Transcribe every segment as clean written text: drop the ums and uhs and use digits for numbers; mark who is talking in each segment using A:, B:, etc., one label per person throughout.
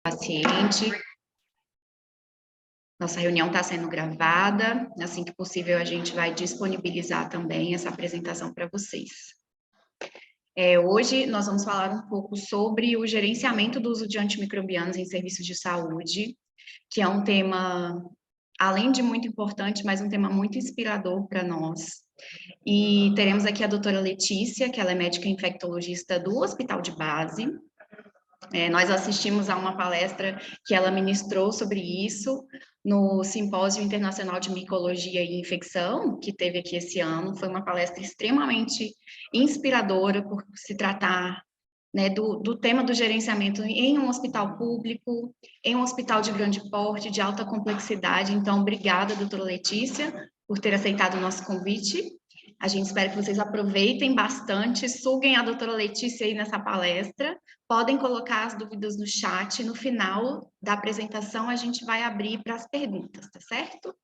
A: paciente. Nossa reunião está sendo gravada, assim que possível a gente vai disponibilizar também essa apresentação para vocês. Hoje nós vamos falar um pouco sobre o gerenciamento do uso de antimicrobianos em serviços de saúde, que é um tema, além de muito importante, mas um tema muito inspirador para nós. E teremos aqui a doutora Letícia, que ela é médica infectologista do Hospital de Base. Nós assistimos a uma palestra que ela ministrou sobre isso no Simpósio Internacional de Micologia e Infecção, que teve aqui esse ano. Foi uma palestra extremamente inspiradora por se tratar, né, do tema do gerenciamento em um hospital público, em um hospital de grande porte, de alta complexidade. Então, obrigada, doutora Letícia, por ter aceitado o nosso convite. A gente espera que vocês aproveitem bastante, suguem a doutora Letícia aí nessa palestra. Podem colocar as dúvidas no chat. No final da apresentação, a gente vai abrir para as perguntas, tá certo?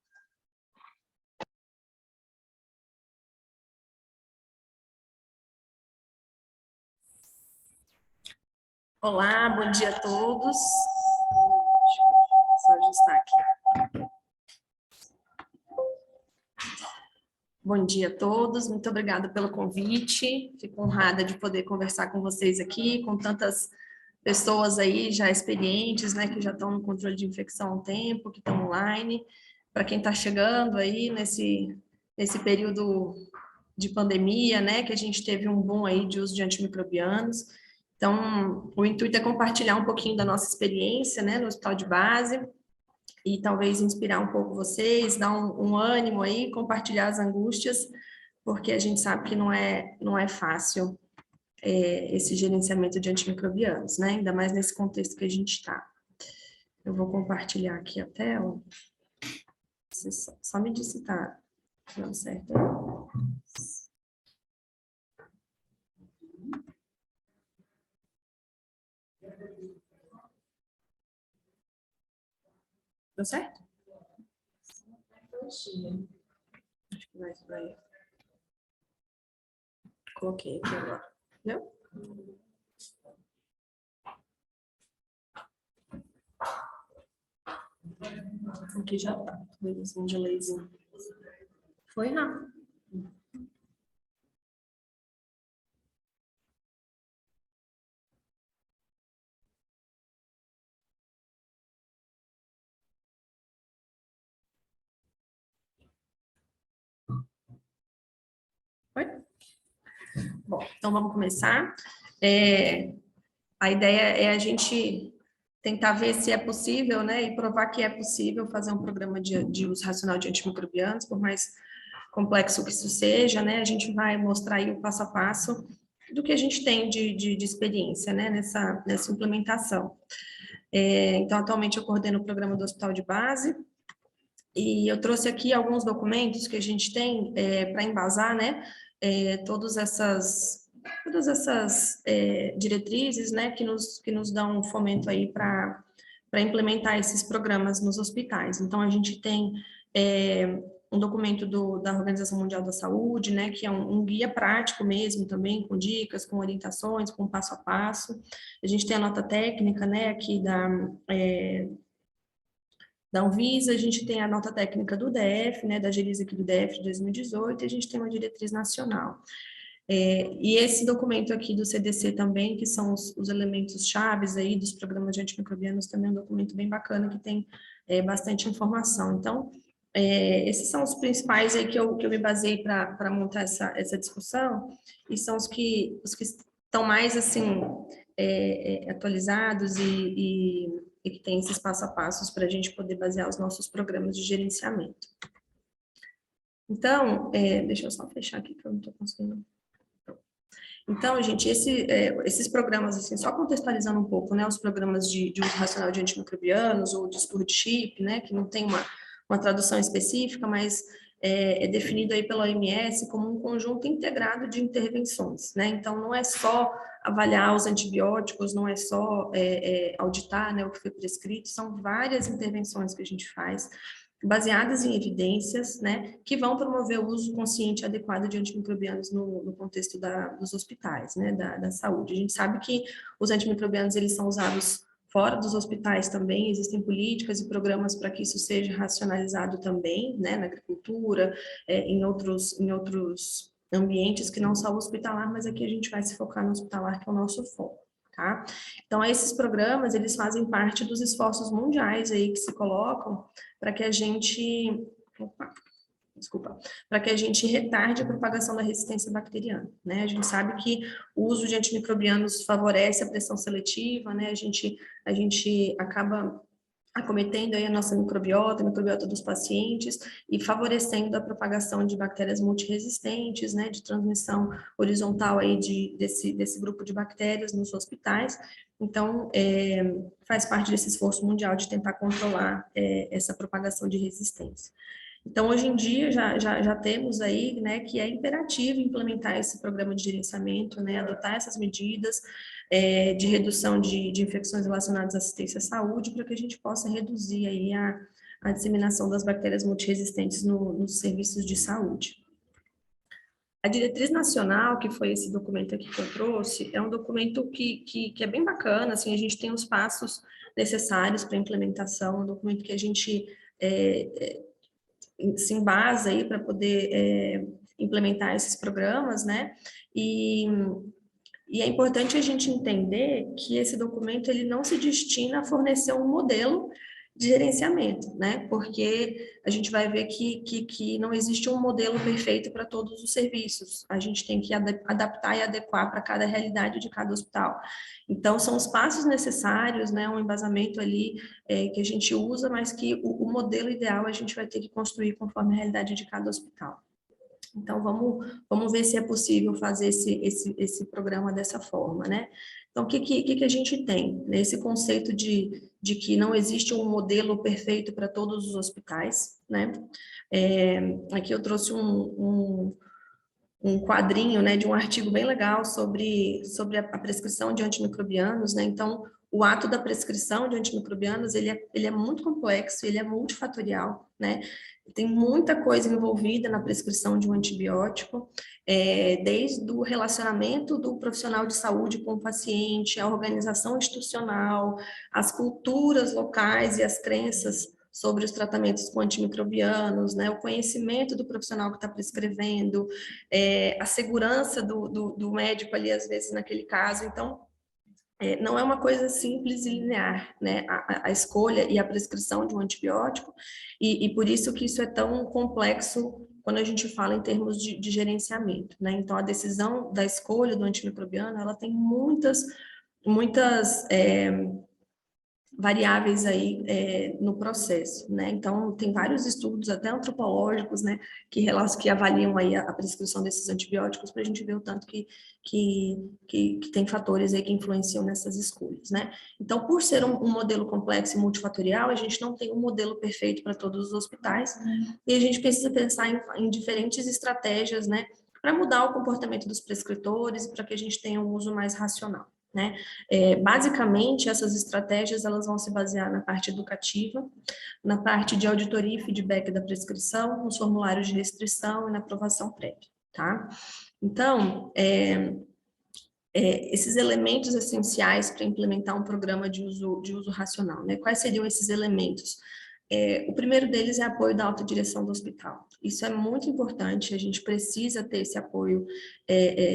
B: Olá, bom dia a todos. Deixa eu só ajustar aqui. Bom dia a todos, muito obrigada pelo convite. Fico honrada de poder conversar com vocês aqui, com tantas pessoas aí já experientes, né, que já estão no controle de infecção há um tempo, que estão online. Para quem está chegando aí nesse período de pandemia, né, que a gente teve um boom aí de uso de antimicrobianos. Então, o intuito é compartilhar um pouquinho da nossa experiência, né, no Hospital de Base, e talvez inspirar um pouco vocês, dar um ânimo aí, compartilhar as angústias, porque a gente sabe que não é fácil esse gerenciamento de antimicrobianos, né, ainda mais nesse contexto que a gente está. Eu vou compartilhar aqui a tela. Você só me diz se está dando certo aí. Deu certo? Acho que vai. Coloquei aqui agora. Entendeu? Aqui já tá. Um delayzinho. Foi rápido. Foi? Bom, então vamos começar. A ideia é a gente tentar ver se é possível, né, e provar que é possível fazer um programa de uso racional de antimicrobianos, por mais complexo que isso seja, né, a gente vai mostrar aí o passo a passo do que a gente tem de experiência, né, nessa implementação. Então, atualmente eu coordeno o programa do Hospital de Base, e eu trouxe aqui alguns documentos que a gente tem para embasar, né, todas essas diretrizes, né, que nos dão um fomento aí para implementar esses programas nos hospitais. Então, a gente tem um documento da Organização Mundial da Saúde, né, que é um guia prático mesmo também, com dicas, com orientações, com passo a passo. A gente tem a nota técnica, né, aqui da Anvisa, a gente tem a nota técnica do DF, né, da Agiliza aqui do DF de 2018, e a gente tem uma diretriz nacional. E esse documento aqui do CDC também, que são os elementos chaves aí dos programas de antimicrobianos, também é um documento bem bacana, que tem bastante informação. Então, esses são os principais aí que eu me baseei para montar essa discussão, e são os que estão mais, assim, atualizados e que tem esses passo a passos para a gente poder basear os nossos programas de gerenciamento. Então, deixa eu só fechar aqui, que eu não estou conseguindo. Então, gente, esses programas, assim, só contextualizando um pouco, né, os programas de uso racional de antimicrobianos, ou de stewardship, né, que não tem uma tradução específica, mas é definido aí pela OMS como um conjunto integrado de intervenções, né, então não é só avaliar os antibióticos, não é só auditar, né, o que foi prescrito, são várias intervenções que a gente faz, baseadas em evidências, né, que vão promover o uso consciente e adequado de antimicrobianos no contexto dos hospitais, né, da saúde. A gente sabe que os antimicrobianos, eles são usados Fora dos hospitais também existem políticas e programas para que isso seja racionalizado também, né, na agricultura, em outros ambientes que não só o hospitalar, mas aqui a gente vai se focar no hospitalar, que é o nosso foco, tá? Então, esses programas, eles fazem parte dos esforços mundiais aí que se colocam para que a gente... para que a gente retarde a propagação da resistência bacteriana, né? A gente sabe que o uso de antimicrobianos favorece a pressão seletiva, né? A gente acaba acometendo aí a nossa microbiota, a microbiota dos pacientes e favorecendo a propagação de bactérias multiresistentes, né? De transmissão horizontal aí desse grupo de bactérias nos hospitais. Então, faz parte desse esforço mundial de tentar controlar essa propagação de resistência. Então, hoje em dia, já temos aí, né, que é imperativo implementar esse programa de gerenciamento, né, adotar essas medidas de redução de infecções relacionadas à assistência à saúde, para que a gente possa reduzir aí a disseminação das bactérias multiresistentes nos serviços de saúde. A diretriz nacional, que foi esse documento aqui que eu trouxe, é um documento que é bem bacana, assim, a gente tem os passos necessários para a implementação, um documento que a gente se embasa aí para poder implementar esses programas, né? E é importante a gente entender que esse documento ele não se destina a fornecer um modelo de gerenciamento, né? Porque a gente vai ver que não existe um modelo perfeito para todos os serviços. A gente tem que adaptar e adequar para cada realidade de cada hospital. Então, são os passos necessários, né? Um embasamento ali que a gente usa, mas que o modelo ideal a gente vai ter que construir conforme a realidade de cada hospital. Então, vamos ver se é possível fazer esse programa dessa forma, né? Então, o que a gente tem? Esse conceito de que não existe um modelo perfeito para todos os hospitais, né? Aqui eu trouxe um quadrinho, né, de um artigo bem legal sobre a prescrição de antimicrobianos, né? Então, o ato da prescrição de antimicrobianos, ele é muito complexo, ele é multifatorial, né? Tem muita coisa envolvida na prescrição de um antibiótico, desde o relacionamento do profissional de saúde com o paciente, a organização institucional, as culturas locais e as crenças sobre os tratamentos com antimicrobianos, né? O conhecimento do profissional que está prescrevendo, a segurança do médico ali, às vezes, naquele caso. Então, não é uma coisa simples e linear, né? A escolha e a prescrição de um antibiótico, e por isso que isso é tão complexo quando a gente fala em termos de gerenciamento, né? Então, a decisão da escolha do antimicrobiano, ela tem muitas variáveis aí no processo, né? Então, tem vários estudos, até antropológicos, né, que avaliam aí a prescrição desses antibióticos para a gente ver o tanto que tem fatores aí que influenciam nessas escolhas, né? Então, por ser um modelo complexo e multifatorial, a gente não tem um modelo perfeito para todos os hospitais e a gente precisa pensar em diferentes estratégias, né, para mudar o comportamento dos prescritores e para que a gente tenha um uso mais racional, né? Basicamente, essas estratégias elas vão se basear na parte educativa, na parte de auditoria e feedback da prescrição, nos formulários de restrição e na aprovação prévia, tá? Então, esses elementos essenciais para implementar um programa de uso racional, né? Quais seriam esses elementos? O primeiro deles é apoio da alta direção do hospital. Isso é muito importante, a gente precisa ter esse apoio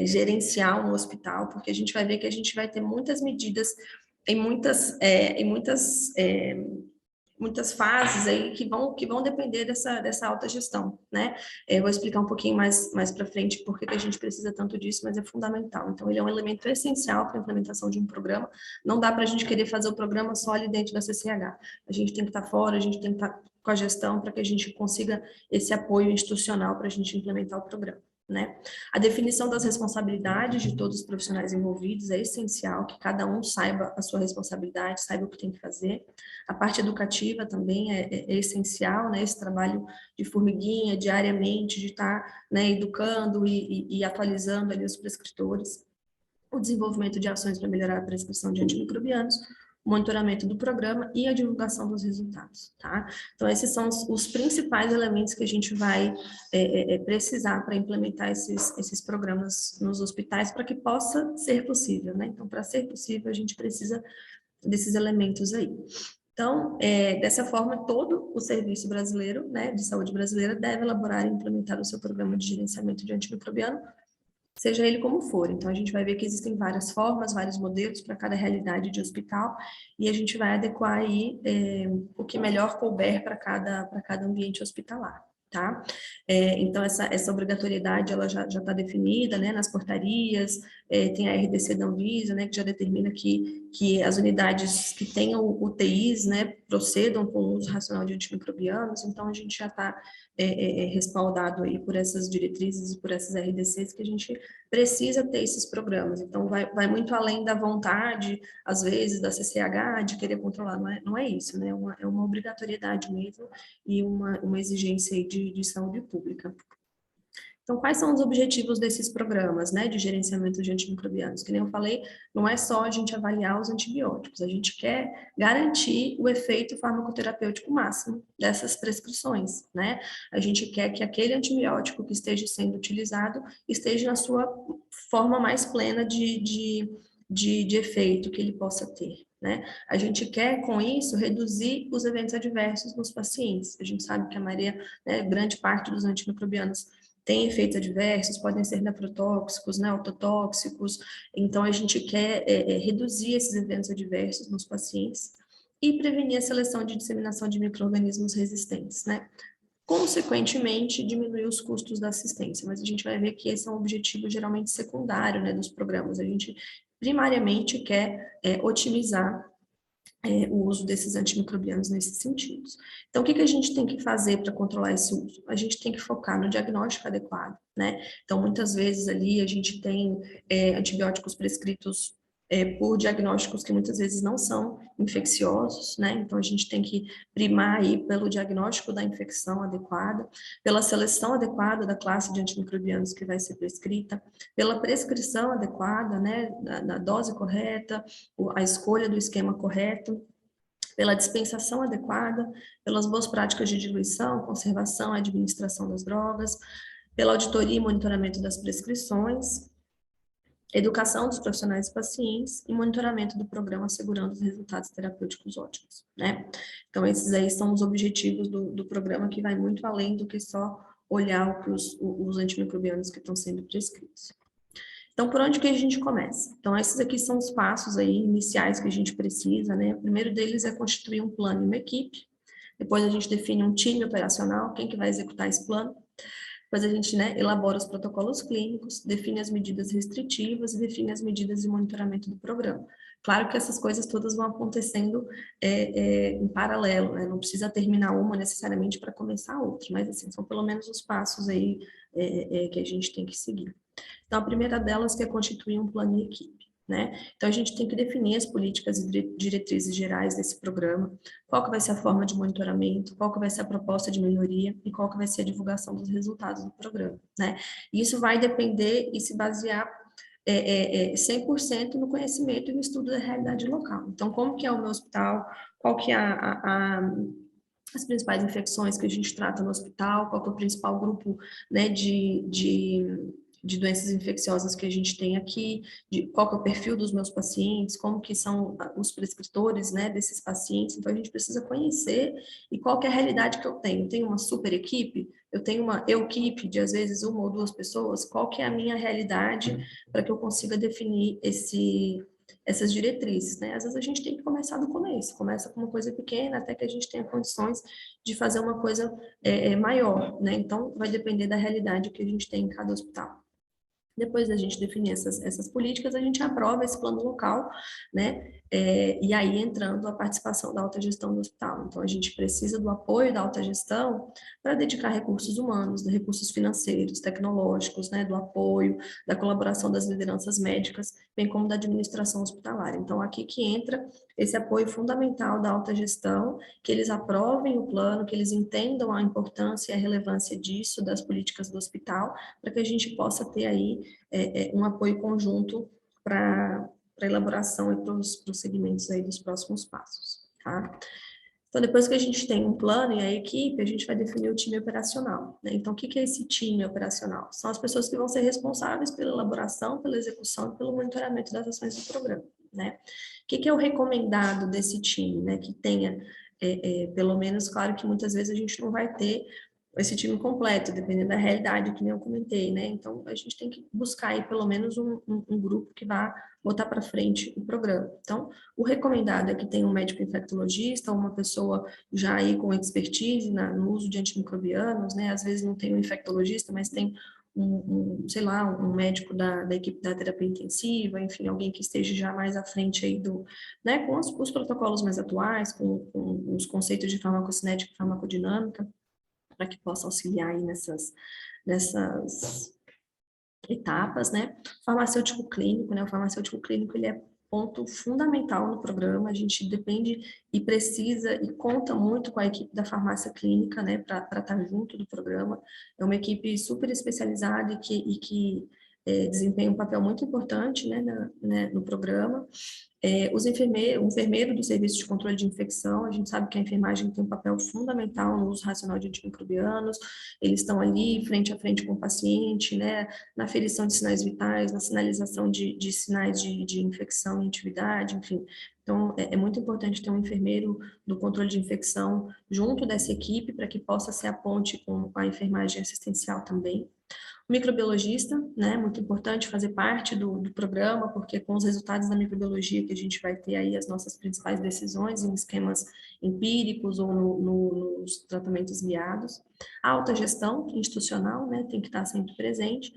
B: gerencial no hospital, porque a gente vai ver que a gente vai ter muitas medidas em muitas fases aí que vão depender dessa alta gestão, né? Vou explicar um pouquinho mais para frente por que a gente precisa tanto disso, mas é fundamental. Então, ele é um elemento essencial para a implementação de um programa. Não dá para a gente querer fazer o programa só ali dentro da CCH. A gente tem que estar fora, a gente tem que estar com a gestão para que a gente consiga esse apoio institucional para a gente implementar o programa, né? A definição das responsabilidades de todos os profissionais envolvidos é essencial, que cada um saiba a sua responsabilidade, saiba o que tem que fazer. A parte educativa também é essencial, né? Esse trabalho de formiguinha, diariamente, de estar, né, educando e atualizando ali os prescritores. O desenvolvimento de ações para melhorar a prescrição de antimicrobianos, o monitoramento do programa e a divulgação dos resultados, tá? Então, esses são os principais elementos que a gente vai precisar para implementar esses programas nos hospitais para que possa ser possível, né? Então, para ser possível, a gente precisa desses elementos aí. Então, dessa forma, todo o serviço brasileiro, né, de saúde brasileira, deve elaborar e implementar o seu programa de gerenciamento de antimicrobiano, seja ele como for. Então, a gente vai ver que existem várias formas, vários modelos para cada realidade de hospital, e a gente vai adequar aí o que melhor couber para cada ambiente hospitalar. Tá? Então, essa obrigatoriedade, ela já está definida, né, nas portarias, tem a RDC da Anvisa, né, que já determina que as unidades que tenham UTIs, né, procedam com o uso racional de antimicrobianos, então a gente já está respaldado aí por essas diretrizes e por essas RDCs que a gente precisa ter esses programas. Então, vai muito além da vontade, às vezes, da CCH de querer controlar, não é isso, né? É uma obrigatoriedade mesmo e uma exigência aí de saúde pública. Então, quais são os objetivos desses programas, né, de gerenciamento de antimicrobianos? Que nem eu falei, não é só a gente avaliar os antibióticos, a gente quer garantir o efeito farmacoterapêutico máximo dessas prescrições, né? A gente quer que aquele antibiótico que esteja sendo utilizado esteja na sua forma mais plena de efeito que ele possa ter, né? A gente quer, com isso, reduzir os eventos adversos nos pacientes. A gente sabe que a maioria, né, grande parte dos antimicrobianos tem efeitos adversos, podem ser nefrotóxicos, né, ototóxicos, então a gente quer reduzir esses eventos adversos nos pacientes e prevenir a seleção de disseminação de micro-organismos resistentes, né? Consequentemente, diminuir os custos da assistência, mas a gente vai ver que esse é um objetivo geralmente secundário, né, dos programas. A gente primariamente quer otimizar o uso desses antimicrobianos nesses sentidos. Então, o que a gente tem que fazer para controlar esse uso? A gente tem que focar no diagnóstico adequado, né? Então, muitas vezes ali a gente tem antibióticos prescritos por diagnósticos que muitas vezes não são infecciosos, né? Então, a gente tem que primar aí pelo diagnóstico da infecção adequada, pela seleção adequada da classe de antimicrobianos que vai ser prescrita, pela prescrição adequada, né? Na dose correta, a escolha do esquema correto, pela dispensação adequada, pelas boas práticas de diluição, conservação e administração das drogas, pela auditoria e monitoramento das prescrições, educação dos profissionais e pacientes e monitoramento do programa assegurando os resultados terapêuticos ótimos, né? Então, esses aí são os objetivos do programa, que vai muito além do que só olhar os antimicrobianos que estão sendo prescritos. Então, por onde que a gente começa? Então, esses aqui são os passos aí iniciais que a gente precisa, né? O primeiro deles é constituir um plano e uma equipe. Depois a gente define um time operacional, quem que vai executar esse plano. Depois a gente, né, elabora os protocolos clínicos, define as medidas restritivas e define as medidas de monitoramento do programa. Claro que essas coisas todas vão acontecendo em paralelo, né? Não precisa terminar uma necessariamente para começar a outra, mas assim, são pelo menos os passos aí que a gente tem que seguir. Então, a primeira delas que é constituir um plano de equipe, né? Então, a gente tem que definir as políticas e diretrizes gerais desse programa, qual que vai ser a forma de monitoramento, qual que vai ser a proposta de melhoria e qual que vai ser a divulgação dos resultados do programa, né? E isso vai depender e se basear 100% no conhecimento e no estudo da realidade local. Então, como que é o meu hospital, qual que é as principais infecções que a gente trata no hospital, qual que é o principal grupo, né, de doenças infecciosas que a gente tem aqui, qual que é o perfil dos meus pacientes, como que são os prescritores, né, desses pacientes. Então, a gente precisa conhecer e qual que é a realidade que eu tenho. Eu tenho uma super equipe, eu tenho uma equipe de, às vezes, uma ou duas pessoas, qual que é a minha realidade para que eu consiga definir essas diretrizes, né? Às vezes a gente tem que começar do começo, começa com uma coisa pequena até que a gente tenha condições de fazer uma coisa maior, né? Então, vai depender da realidade que a gente tem em cada hospital. Depois da gente definir essas políticas, a gente aprova esse plano local, né? E aí entrando a participação da alta gestão do hospital. Então, a gente precisa do apoio da alta gestão para dedicar recursos humanos, recursos financeiros, tecnológicos, né? Do apoio, da colaboração das lideranças médicas, bem como da administração hospitalar. Então, aqui que entra esse apoio fundamental da alta gestão, que eles aprovem o plano, que eles entendam a importância e a relevância disso, das políticas do hospital, para que a gente possa ter aí um apoio conjunto para a elaboração e para os segmentos aí dos próximos passos, tá? Então, depois que a gente tem um plano e a equipe, a gente vai definir o time operacional, né? Então, o que é esse time operacional? São as pessoas que vão ser responsáveis pela elaboração, pela execução e pelo monitoramento das ações do programa. né? O que é o recomendado desse time, né? Que tenha, pelo menos, claro que muitas vezes a gente não vai ter esse time completo, dependendo da realidade, que nem eu comentei, né? Então, a gente tem que buscar aí pelo menos um grupo que vá botar para frente o programa. Então, o recomendado é que tenha um médico infectologista, uma pessoa já aí com expertise no uso de antimicrobianos, né? Às vezes não tem um infectologista, mas tem sei lá, um médico da equipe da terapia intensiva, enfim, alguém que esteja já mais à frente aí né, com os protocolos mais atuais, com os conceitos de farmacocinética e farmacodinâmica, para que possa auxiliar aí nessas etapas, né? Farmacêutico clínico, né? O farmacêutico clínico, ele é ponto fundamental no programa, a gente depende e precisa e conta muito com a equipe da farmácia clínica, né, para estar junto do programa. É uma equipe super especializada e que desempenha um papel muito importante, né, no programa. O enfermeiro do serviço de controle de infecção, a gente sabe que a enfermagem tem um papel fundamental no uso racional de antimicrobianos, eles estão ali frente a frente com o paciente, né, na aferição de sinais vitais, na sinalização de sinais de infecção e atividade, enfim. Então, é muito importante ter um enfermeiro do controle de infecção junto dessa equipe para que possa ser a ponte com a enfermagem assistencial também. O microbiologista, né, muito importante fazer parte do programa, porque com os resultados da microbiologia que a gente vai ter aí as nossas principais decisões em esquemas empíricos ou nos tratamentos guiados. A alta gestão institucional, né, tem que estar sempre presente.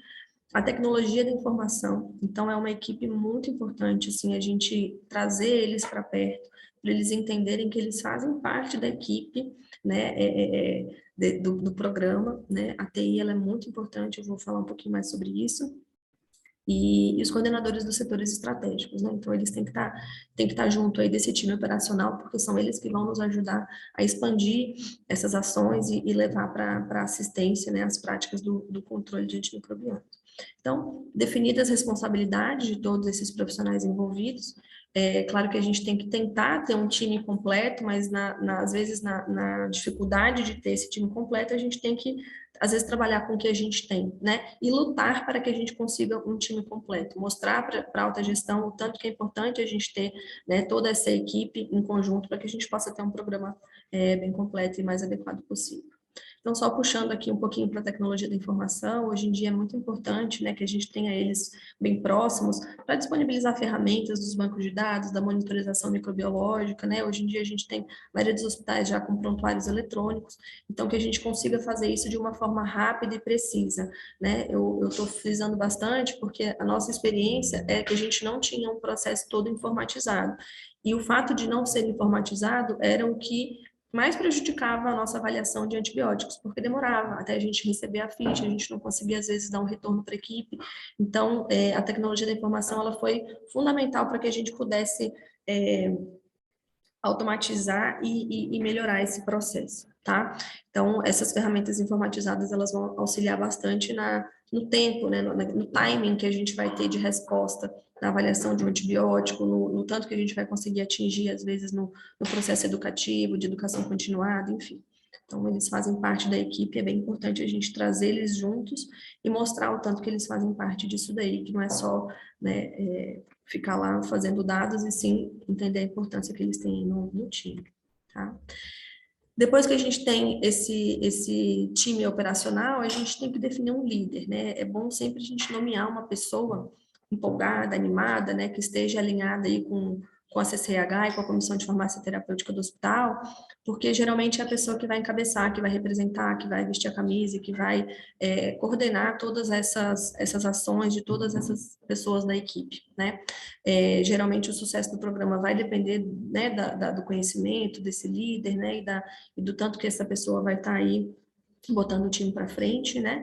B: A tecnologia da informação, então é uma equipe muito importante, assim, a gente trazer eles para perto, para eles entenderem que eles fazem parte da equipe, né, do programa, né, a TI ela é muito importante, eu vou falar um pouquinho mais sobre isso, e os coordenadores dos setores estratégicos, né? Então, eles têm que estar junto aí desse time operacional, porque são eles que vão nos ajudar a expandir essas ações e levar para a assistência, né, as práticas do controle de antimicrobianos. Então, definidas as responsabilidades de todos esses profissionais envolvidos, é claro que a gente tem que tentar ter um time completo, mas às vezes na dificuldade de ter esse time completo, a gente tem que às vezes trabalhar com o que a gente tem, né? E lutar para que a gente consiga um time completo, mostrar para a alta gestão o tanto que é importante a gente ter, né, toda essa equipe em conjunto para que a gente possa ter um programa bem completo e mais adequado possível. Então, só puxando aqui um pouquinho para a tecnologia da informação, hoje em dia é muito importante, né, que a gente tenha eles bem próximos para disponibilizar ferramentas dos bancos de dados, da monitorização microbiológica, né? Hoje em dia a gente tem a maioria dos hospitais já com prontuários eletrônicos, então que a gente consiga fazer isso de uma forma rápida e precisa, né? Eu estou frisando bastante porque a nossa experiência é que a gente não tinha um processo todo informatizado. E o fato de não ser informatizado era o que mais prejudicava a nossa avaliação de antibióticos, porque demorava até a gente receber a ficha, a gente não conseguia, às vezes, dar um retorno para a equipe. Então, a tecnologia da informação ela foi fundamental para que a gente pudesse automatizar e melhorar esse processo, tá? Então, essas ferramentas informatizadas, elas vão auxiliar bastante no tempo, né, no timing que a gente vai ter de resposta na avaliação de um antibiótico, no tanto que a gente vai conseguir atingir, às vezes, no processo educativo, de educação continuada, enfim. Então, eles fazem parte da equipe, é bem importante a gente trazer eles juntos e mostrar o tanto que eles fazem parte disso daí, que não é só, né, ficar lá fazendo dados e sim entender a importância que eles têm no time, tá? Depois que a gente tem esse time operacional, a gente tem que definir um líder, né? É bom sempre a gente nomear uma pessoa empolgada, animada, né? Que esteja alinhada aí com a CCH e com a Comissão de Farmácia Terapêutica do hospital, porque geralmente é a pessoa que vai encabeçar, que vai representar, que vai vestir a camisa, que vai coordenar todas essas ações de todas essas pessoas da equipe, né? Geralmente o sucesso do programa vai depender, né, do conhecimento desse líder, né, e do tanto que essa pessoa vai estar aí botando o time para frente, né?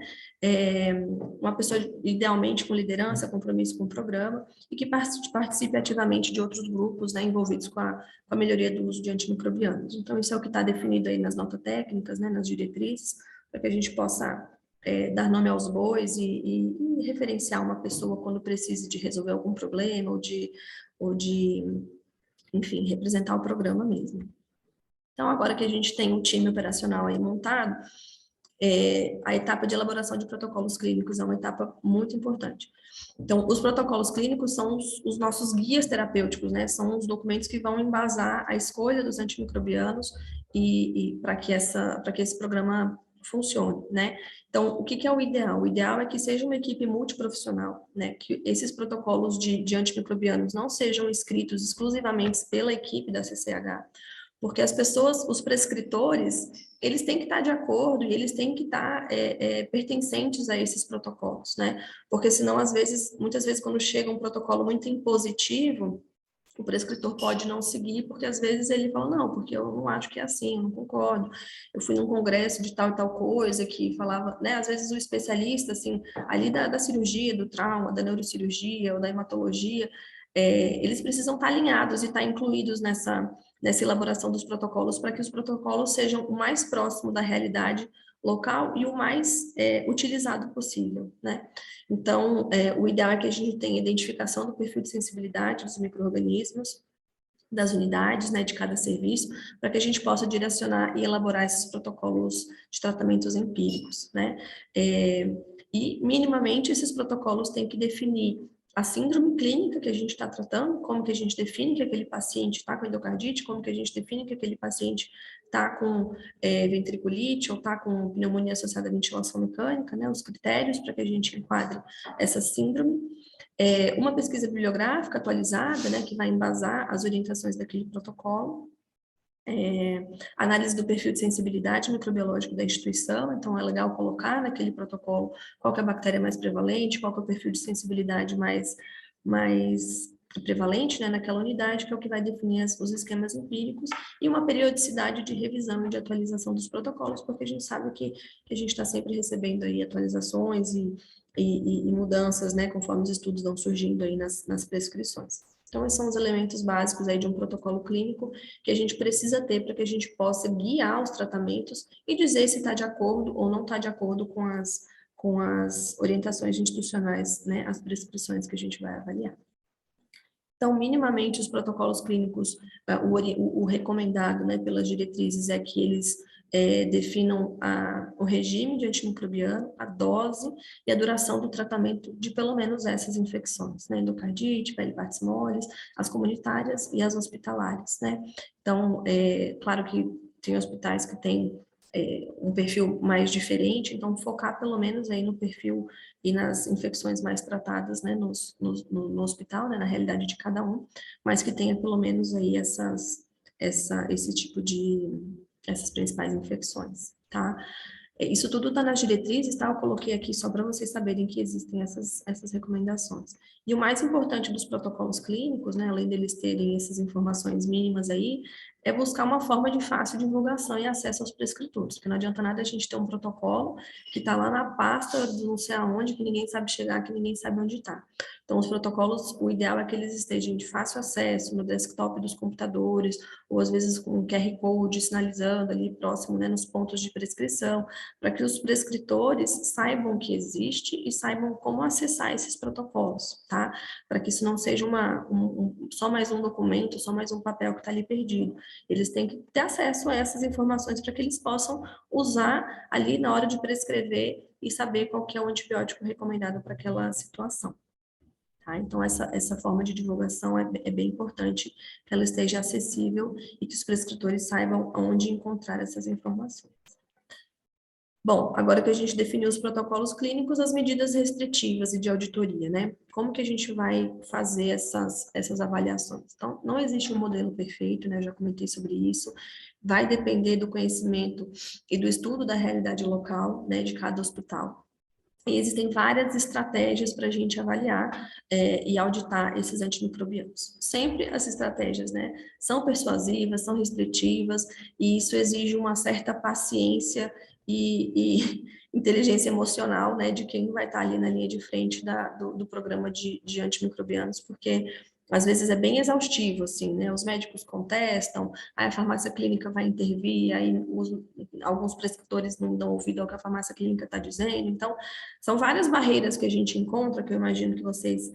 B: Uma pessoa idealmente com liderança, compromisso com o programa e que participe ativamente de outros grupos, né, envolvidos com a melhoria do uso de antimicrobianos. Então, isso é o que está definido aí nas notas técnicas, né, nas diretrizes, para que a gente possa dar nome aos bois e referenciar uma pessoa quando precise de resolver algum problema ou de, enfim, representar o programa mesmo. Então, agora que a gente tem o time operacional aí montado, a etapa de elaboração de protocolos clínicos é uma etapa muito importante. Então, os protocolos clínicos são os nossos guias terapêuticos, né? São os documentos que vão embasar a escolha dos antimicrobianos e para que esse programa funcione, né? Então, o que é o ideal? O ideal é que seja uma equipe multiprofissional, né? Que esses protocolos de antimicrobianos não sejam escritos exclusivamente pela equipe da CCH, porque as pessoas, os prescritores, eles têm que estar de acordo e eles têm que estar pertencentes a esses protocolos, né? Porque senão, muitas vezes, quando chega um protocolo muito impositivo, o prescritor pode não seguir, porque às vezes ele fala, não, porque eu não acho que é assim, eu não concordo. Eu fui num congresso de tal e tal coisa que falava, né? Às vezes o especialista, assim, ali da cirurgia, do trauma, da neurocirurgia ou da hematologia, eles precisam estar alinhados e estar incluídos nessa elaboração dos protocolos, para que os protocolos sejam o mais próximo da realidade local e o mais utilizado possível, né? Então, o ideal é que a gente tenha identificação do perfil de sensibilidade dos micro-organismos, das unidades, né, de cada serviço, para que a gente possa direcionar e elaborar esses protocolos de tratamentos empíricos, né? E, minimamente, esses protocolos têm que definir a síndrome clínica que a gente está tratando, como que a gente define que aquele paciente está com endocardite, como que a gente define que aquele paciente está com ventriculite ou está com pneumonia associada à ventilação mecânica, né, os critérios para que a gente enquadre essa síndrome. Uma pesquisa bibliográfica atualizada, né, que vai embasar as orientações daquele protocolo. Análise do perfil de sensibilidade microbiológico da instituição, então é legal colocar naquele protocolo qual que é a bactéria mais prevalente, qual que é o perfil de sensibilidade mais prevalente, né, naquela unidade, que é o que vai definir os esquemas empíricos, e uma periodicidade de revisão e de atualização dos protocolos, porque a gente sabe que a gente está sempre recebendo aí atualizações e mudanças, né, conforme os estudos vão surgindo aí nas prescrições. Então, esses são os elementos básicos aí de um protocolo clínico que a gente precisa ter para que a gente possa guiar os tratamentos e dizer se está de acordo ou não está de acordo com as orientações institucionais, né, as prescrições que a gente vai avaliar. Então, minimamente, os protocolos clínicos, o recomendado, né, pelas diretrizes é que eles definam o regime de antimicrobiano, a dose e a duração do tratamento de pelo menos essas infecções, né, endocardite, peripartes moles, as comunitárias e as hospitalares, né. Então, claro que tem hospitais que têm um perfil mais diferente, então focar pelo menos aí no perfil e nas infecções mais tratadas, né, no hospital, né, na realidade de cada um, mas que tenha pelo menos aí esse tipo essas principais infecções, tá? Isso tudo está nas diretrizes, tá? Eu coloquei aqui só para vocês saberem que existem essas recomendações. E o mais importante dos protocolos clínicos, né, além deles terem essas informações mínimas aí, é buscar uma forma de fácil divulgação e acesso aos prescritores, porque não adianta nada a gente ter um protocolo que está lá na pasta de não sei aonde, que ninguém sabe chegar, que ninguém sabe onde está. Então, os protocolos, o ideal é que eles estejam de fácil acesso no desktop dos computadores, ou às vezes com um QR Code sinalizando ali próximo, né, nos pontos de prescrição, para que os prescritores saibam que existe e saibam como acessar esses protocolos, tá? Para que isso não seja só mais um documento, só mais um papel que está ali perdido. Eles têm que ter acesso a essas informações para que eles possam usar ali na hora de prescrever e saber qual que é o antibiótico recomendado para aquela situação. Tá? Então, essa forma de divulgação é bem importante que ela esteja acessível e que os prescritores saibam onde encontrar essas informações. Bom, agora que a gente definiu os protocolos clínicos, as medidas restritivas e de auditoria, né? Como que a gente vai fazer essas avaliações? Então, não existe um modelo perfeito, né? Eu já comentei sobre isso. Vai depender do conhecimento e do estudo da realidade local, né? De cada hospital. E existem várias estratégias para a gente avaliar e auditar esses antimicrobianos. Sempre as estratégias, né, são persuasivas, são restritivas, e isso exige uma certa paciência e inteligência emocional, né, de quem vai estar ali na linha de frente do programa de antimicrobianos, porque às vezes é bem exaustivo, assim, né? Os médicos contestam, aí a farmácia clínica vai intervir, aí alguns prescritores não dão ouvido ao que a farmácia clínica está dizendo. Então, são várias barreiras que a gente encontra, que eu imagino que vocês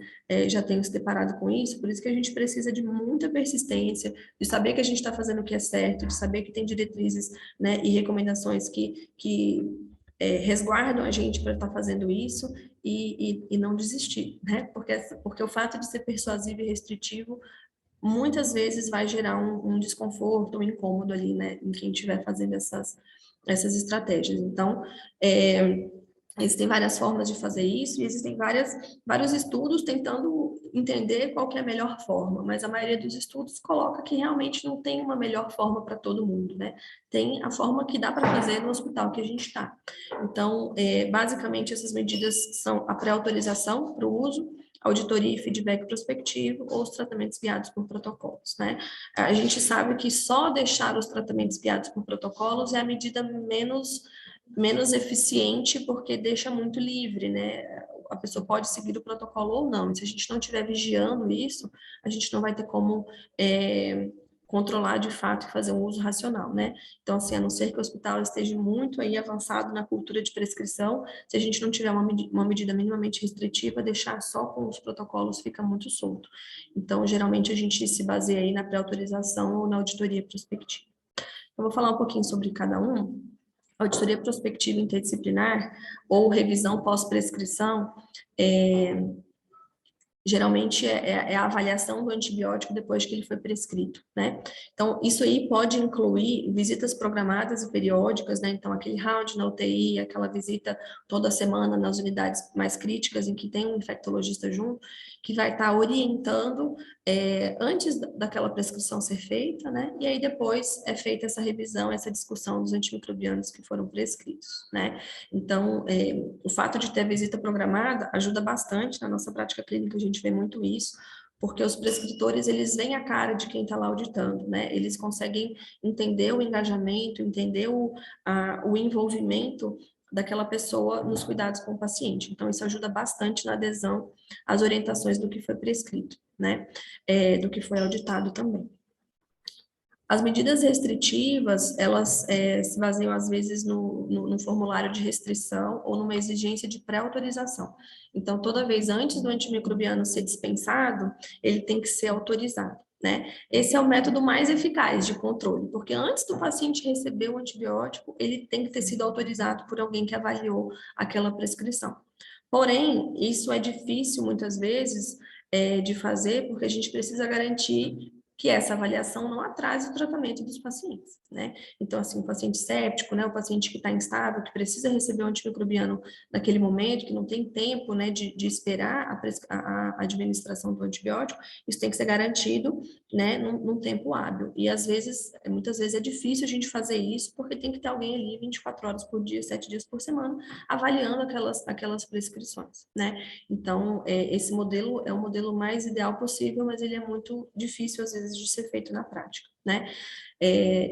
B: já tenham se deparado com isso, por isso que a gente precisa de muita persistência, de saber que a gente está fazendo o que é certo, de saber que tem diretrizes, né, e recomendações que resguardam a gente para estar fazendo isso e não desistir, né? Porque o fato de ser persuasivo e restritivo muitas vezes vai gerar um desconforto, um incômodo ali, né, em quem estiver fazendo essas estratégias. Então, existem várias formas de fazer isso e existem vários estudos tentando entender qual que é a melhor forma, mas a maioria dos estudos coloca que realmente não tem uma melhor forma para todo mundo, né? Tem a forma que dá para fazer no hospital que a gente está. Então, basicamente, essas medidas são a pré-autorização para o uso, auditoria e feedback prospectivo ou os tratamentos guiados por protocolos, né? A gente sabe que só deixar os tratamentos guiados por protocolos é a medida menos eficiente porque deixa muito livre, né? A pessoa pode seguir o protocolo ou não. E se a gente não estiver vigiando isso, a gente não vai ter como controlar de fato e fazer um uso racional, né? Então, assim, a não ser que o hospital esteja muito aí avançado na cultura de prescrição, se a gente não tiver uma medida minimamente restritiva, deixar só com os protocolos fica muito solto. Então, geralmente a gente se baseia aí na pré-autorização ou na auditoria prospectiva. Eu vou falar um pouquinho sobre cada um. Auditoria prospectiva interdisciplinar ou revisão pós-prescrição, geralmente é a avaliação do antibiótico depois que ele foi prescrito, né? Então, isso aí pode incluir visitas programadas e periódicas, né? Então, aquele round na UTI, aquela visita toda semana nas unidades mais críticas em que tem um infectologista junto, que vai estar orientando antes daquela prescrição ser feita, né? E aí depois é feita essa revisão, essa discussão dos antimicrobianos que foram prescritos, né? Então, o fato de ter a visita programada ajuda bastante na nossa prática clínica, a gente vê muito isso, porque os prescritores, eles veem a cara de quem está lá auditando, né? Eles conseguem entender o engajamento, entender o envolvimento daquela pessoa nos cuidados com o paciente. Então, isso ajuda bastante na adesão às orientações do que foi prescrito, né? Do que foi auditado também. As medidas restritivas, elas se baseiam, às vezes, no formulário de restrição ou numa exigência de pré-autorização. Então, toda vez antes do antimicrobiano ser dispensado, ele tem que ser autorizado, né? Esse é o método mais eficaz de controle, porque antes do paciente receber o antibiótico, ele tem que ter sido autorizado por alguém que avaliou aquela prescrição. Porém, isso é difícil, muitas vezes, de fazer, porque a gente precisa garantir que essa avaliação não atrase o tratamento dos pacientes, né? Então, assim, o paciente séptico, né, o paciente que está instável, que precisa receber o antimicrobiano naquele momento, que não tem tempo, né, de esperar a administração do antibiótico, isso tem que ser garantido, né, num tempo hábil. E, às vezes, muitas vezes é difícil a gente fazer isso, porque tem que ter alguém ali 24 horas por dia, 7 dias por semana, avaliando aquelas prescrições, né? Então, esse modelo é o modelo mais ideal possível, mas ele é muito difícil, às vezes, de ser feito na prática, né?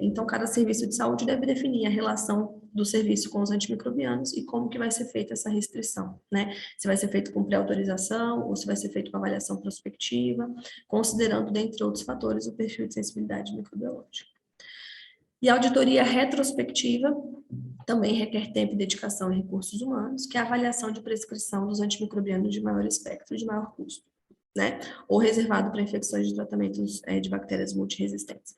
B: Então, cada serviço de saúde deve definir a relação do serviço com os antimicrobianos e como que vai ser feita essa restrição, né? Se vai ser feito com pré-autorização ou se vai ser feito com avaliação prospectiva, considerando, dentre outros fatores, o perfil de sensibilidade microbiológica. E a auditoria retrospectiva também requer tempo e dedicação em recursos humanos, que é a avaliação de prescrição dos antimicrobianos de maior espectro e de maior custo, né? Ou reservado para infecções de tratamentos de bactérias multiresistentes.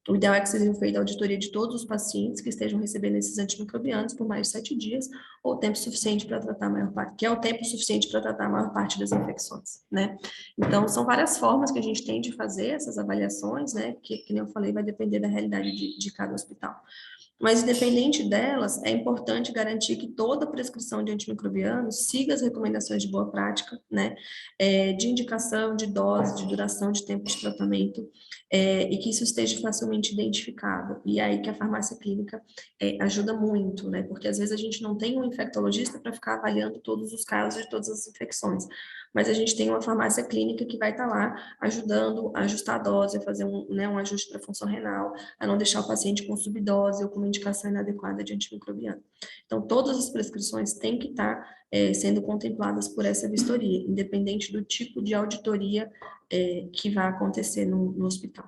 B: O ideal é que seja feita a auditoria de todos os pacientes que estejam recebendo esses antimicrobianos por mais de 7 dias, ou tempo suficiente para tratar a maior parte, que é o tempo suficiente para tratar a maior parte das infecções, né? Então, são várias formas que a gente tem de fazer essas avaliações, né? Que nem eu falei, vai depender da realidade de cada hospital. Mas, independente delas, é importante garantir que toda prescrição de antimicrobianos siga as recomendações de boa prática, né? De indicação, de dose, de duração de tempo de tratamento, e que isso esteja facilmente identificado. E aí que a farmácia clínica ajuda muito, né? Porque às vezes a gente não tem um infectologista para ficar avaliando todos os casos de todas as infecções, mas a gente tem uma farmácia clínica que vai estar lá ajudando a ajustar a dose, a fazer um ajuste para a função renal, a não deixar o paciente com subdose ou com uma indicação inadequada de antimicrobiano. Então, todas as prescrições têm que estar sendo contempladas por essa vistoria, independente do tipo de auditoria que vai acontecer no hospital.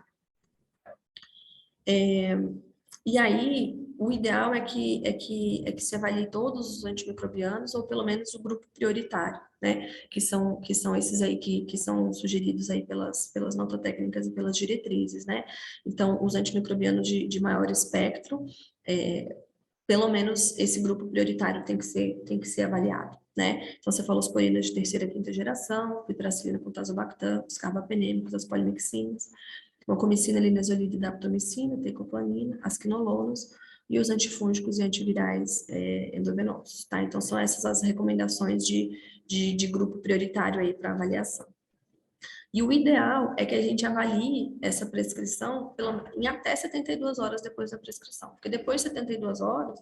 B: E aí, o ideal é que se avalie todos os antimicrobianos, ou pelo menos o grupo prioritário, né? Que são esses aí que são sugeridos aí pelas nototécnicas e pelas diretrizes, né? Então, os antimicrobianos de maior espectro, pelo menos esse grupo prioritário tem que ser avaliado, né? Então, você falou aspirinas de terceira e quinta geração, piperacilina com tazobactam, os carbapenêmicos, as polimixinas, vancomicina, linezolida, daptomicina, teicoplanin, as quinolonas e os antifúngicos e antivirais endovenosos, tá? Então, são essas as recomendações de grupo prioritário aí para avaliação. E o ideal é que a gente avalie essa prescrição em até 72 horas depois da prescrição, porque depois de 72 horas,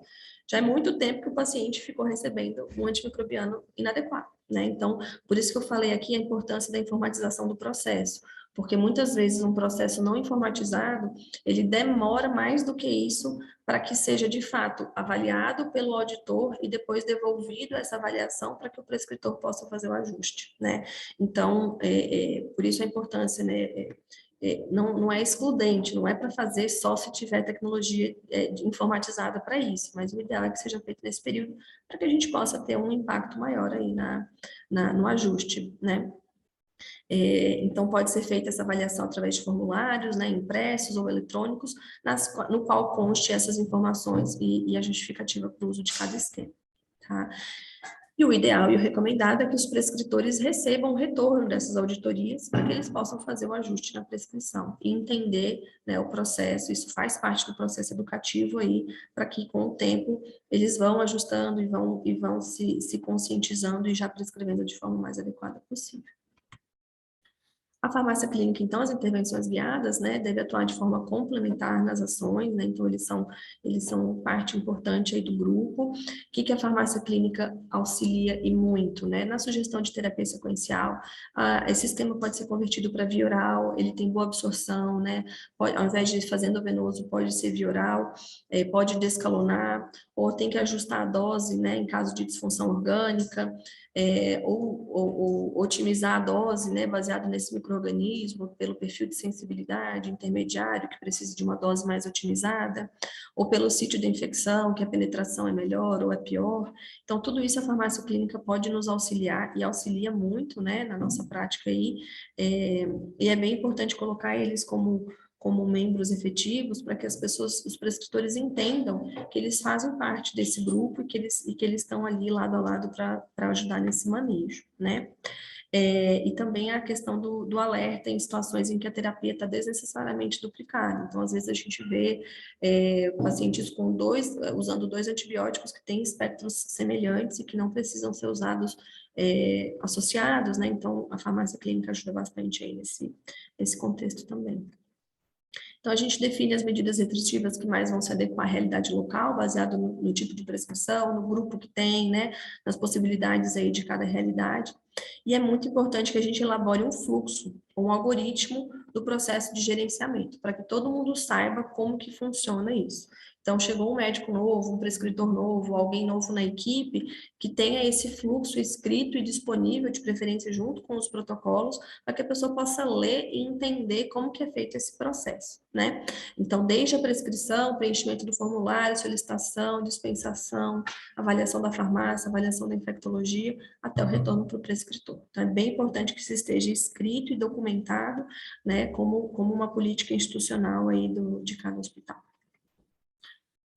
B: já é muito tempo que o paciente ficou recebendo um antimicrobiano inadequado, né? Então, por isso que eu falei aqui a importância da informatização do processo, porque muitas vezes um processo não informatizado, ele demora mais do que isso para que seja de fato avaliado pelo auditor e depois devolvido essa avaliação para que o prescritor possa fazer o ajuste, né? Então, por isso a importância, né? Não é excludente, não é para fazer só se tiver tecnologia informatizada para isso, mas o ideal é que seja feito nesse período para que a gente possa ter um impacto maior aí no ajuste, né? Então, pode ser feita essa avaliação através de formulários, né, impressos ou eletrônicos, no qual conste essas informações e a justificativa para o uso de cada esquema, tá? E o ideal e o recomendado é que os prescritores recebam o retorno dessas auditorias para que eles possam fazer o ajuste na prescrição e entender, né, o processo. Isso faz parte do processo educativo aí, para que com o tempo eles vão ajustando e vão se conscientizando e já prescrevendo de forma mais adequada possível. A farmácia clínica, então, as intervenções guiadas, né, deve atuar de forma complementar nas ações, né, então eles são parte importante aí do grupo. O que a farmácia clínica auxilia e muito, né, na sugestão de terapia sequencial, esse sistema pode ser convertido para via oral, ele tem boa absorção, né, ao invés de fazer endovenoso, pode ser via oral, pode descalonar, ou tem que ajustar a dose, né, em caso de disfunção orgânica, ou otimizar a dose, né, baseado nesse micro-organismo, pelo perfil de sensibilidade intermediário, que precisa de uma dose mais otimizada, ou pelo sítio de infecção, que a penetração é melhor ou é pior. Então, tudo isso a farmácia clínica pode nos auxiliar, e auxilia muito, né, na nossa prática aí, e é bem importante colocar eles como membros efetivos, para que as pessoas, os prescritores entendam que eles fazem parte desse grupo e que eles estão ali lado a lado para ajudar nesse manejo, né? E também a questão do alerta em situações em que a terapia está desnecessariamente duplicada. Então, às vezes a gente vê pacientes usando 2 antibióticos que têm espectros semelhantes e que não precisam ser usados associados, né? Então, a farmácia clínica ajuda bastante aí nesse contexto também. Então, a gente define as medidas restritivas que mais vão se adequar à realidade local, baseado no tipo de prescrição, no grupo que tem, né, nas possibilidades aí de cada realidade. E é muito importante que a gente elabore um fluxo, um algoritmo do processo de gerenciamento, para que todo mundo saiba como que funciona isso. Então, chegou um médico novo, um prescritor novo, alguém novo na equipe, que tenha esse fluxo escrito e disponível, de preferência junto com os protocolos, para que a pessoa possa ler e entender como que é feito esse processo, né? Então, desde a prescrição, preenchimento do formulário, solicitação, dispensação, avaliação da farmácia, avaliação da infectologia, até o retorno para o prescritor. Então, é bem importante que isso esteja escrito e documentado, né, como uma política institucional aí de cada hospital.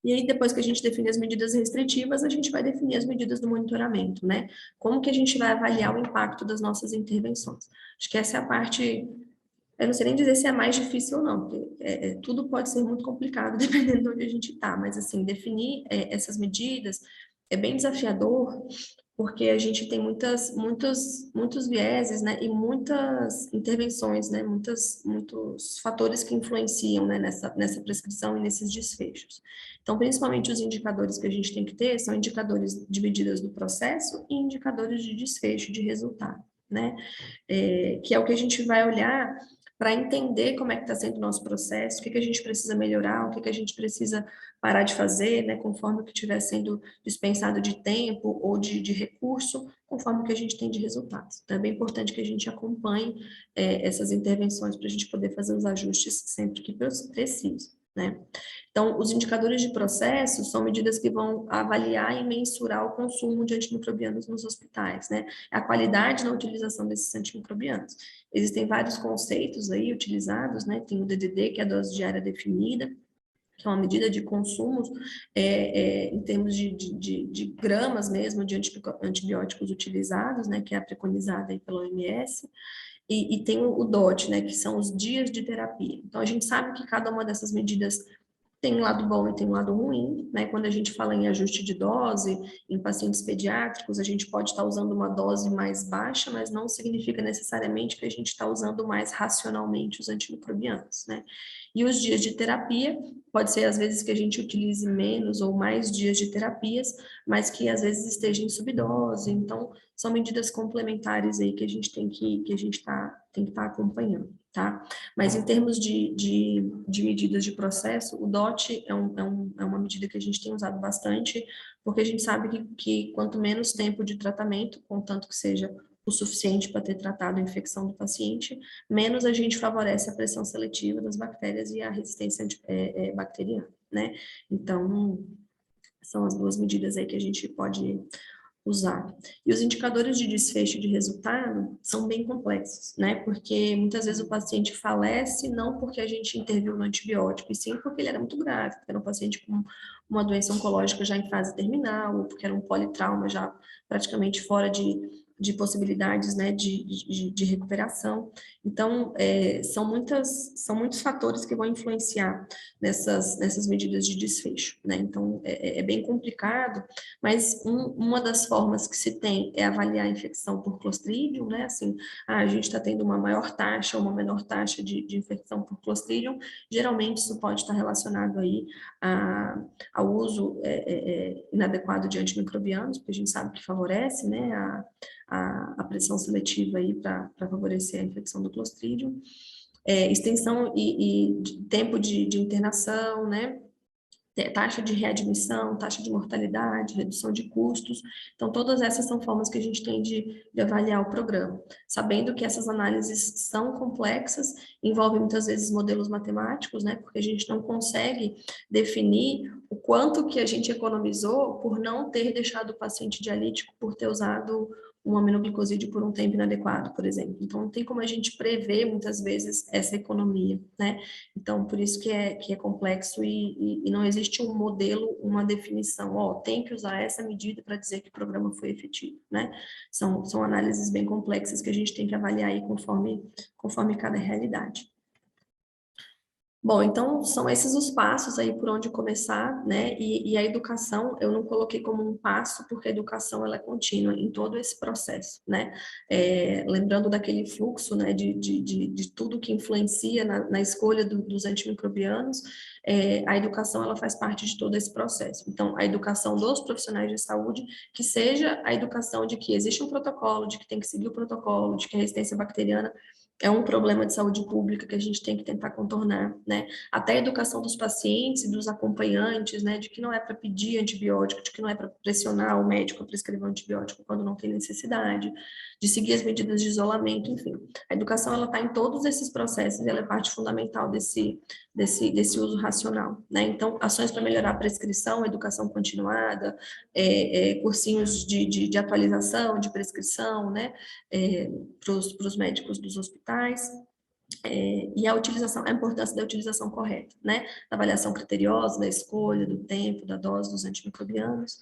B: E aí, depois que a gente define as medidas restritivas, a gente vai definir as medidas do monitoramento, né? Como que a gente vai avaliar o impacto das nossas intervenções? Acho que essa é a parte, eu não sei nem dizer se é mais difícil ou não, porque tudo pode ser muito complicado dependendo de onde a gente está, mas assim, definir essas medidas é bem desafiador, porque a gente tem muitos vieses, né, e muitas intervenções, né, muitos fatores que influenciam, né, nessa prescrição e nesses desfechos. Então, principalmente os indicadores que a gente tem que ter são indicadores de medidas do processo e indicadores de desfecho, de resultado, né, que é o que a gente vai olhar para entender como é que está sendo o nosso processo, o que a gente precisa melhorar, o que a gente precisa parar de fazer, né, conforme o que estiver sendo dispensado de tempo ou de recurso, conforme o que a gente tem de resultados. Então, é bem importante que a gente acompanhe essas intervenções para a gente poder fazer os ajustes sempre que preciso, né? Então, os indicadores de processo são medidas que vão avaliar e mensurar o consumo de antimicrobianos nos hospitais, né? A qualidade na utilização desses antimicrobianos. Existem vários conceitos aí utilizados, né? Tem o DDD, que é a dose diária definida, que é uma medida de consumo em termos de gramas mesmo de antibióticos utilizados, né, que é preconizada aí pela OMS, e tem o DOT, né, que são os dias de terapia. Então, a gente sabe que cada uma dessas medidas tem um lado bom e tem um lado ruim, né? Quando a gente fala em ajuste de dose, em pacientes pediátricos, a gente pode estar usando uma dose mais baixa, mas não significa necessariamente que a gente está usando mais racionalmente os antimicrobianos, né? E os dias de terapia, pode ser às vezes que a gente utilize menos ou mais dias de terapias, mas que às vezes esteja em subdose. Então, são medidas complementares aí que a gente tem que estar acompanhando, tá? Mas em termos de medidas de processo, o DOT é uma medida que a gente tem usado bastante, porque a gente sabe que quanto menos tempo de tratamento, contanto que seja o suficiente para ter tratado a infecção do paciente, menos a gente favorece a pressão seletiva das bactérias e a resistência bacteriana, né? Então, são as duas medidas aí que a gente pode usar. E os indicadores de desfecho de resultado são bem complexos, né? Porque muitas vezes o paciente falece não porque a gente interviu no antibiótico, e sim porque ele era muito grave, porque era um paciente com uma doença oncológica já em fase terminal, ou porque era um politrauma já praticamente fora de possibilidades, né, de recuperação. Então, são muitos fatores que vão influenciar nessas medidas de desfecho, né? Então, é bem complicado, mas uma das formas que se tem é avaliar a infecção por Clostridium, né? Assim, a gente está tendo uma maior taxa ou uma menor taxa de infecção por Clostridium, geralmente isso pode estar relacionado aí ao uso inadequado de antimicrobianos, porque a gente sabe que favorece, né, a pressão seletiva aí para favorecer a infecção do Clostridium. Extensão e tempo de internação, né? Taxa de readmissão, taxa de mortalidade, redução de custos. Então, todas essas são formas que a gente tem de avaliar o programa, sabendo que essas análises são complexas, envolvem muitas vezes modelos matemáticos, né, porque a gente não consegue definir o quanto que a gente economizou por não ter deixado o paciente dialítico, por ter usado um aminoglicosídeo por um tempo inadequado, por exemplo. Então, não tem como a gente prever, muitas vezes, essa economia, né? Então, por isso que é complexo e não existe um modelo, uma definição. Tem que usar essa medida para dizer que o programa foi efetivo, né? São análises bem complexas que a gente tem que avaliar aí conforme cada realidade. Bom, então são esses os passos aí por onde começar, né? E a educação eu não coloquei como um passo, porque a educação ela é contínua em todo esse processo, né? Lembrando daquele fluxo, né, de tudo que influencia na escolha dos antimicrobianos, a educação ela faz parte de todo esse processo. Então, a educação dos profissionais de saúde, que seja a educação de que existe um protocolo, de que tem que seguir o protocolo, de que a resistência bacteriana é um problema de saúde pública que a gente tem que tentar contornar, né? Até a educação dos pacientes e dos acompanhantes, né? De que não é para pedir antibiótico, de que não é para pressionar o médico a prescrever um antibiótico quando não tem necessidade, de seguir as medidas de isolamento, enfim. A educação, ela está em todos esses processos e ela é parte fundamental desse uso racional, né? Então, ações para melhorar a prescrição, educação continuada, cursinhos de atualização, de prescrição, né? Para os médicos dos hospitais, e a importância da utilização correta, né? Da avaliação criteriosa, da escolha, do tempo, da dose dos antimicrobianos,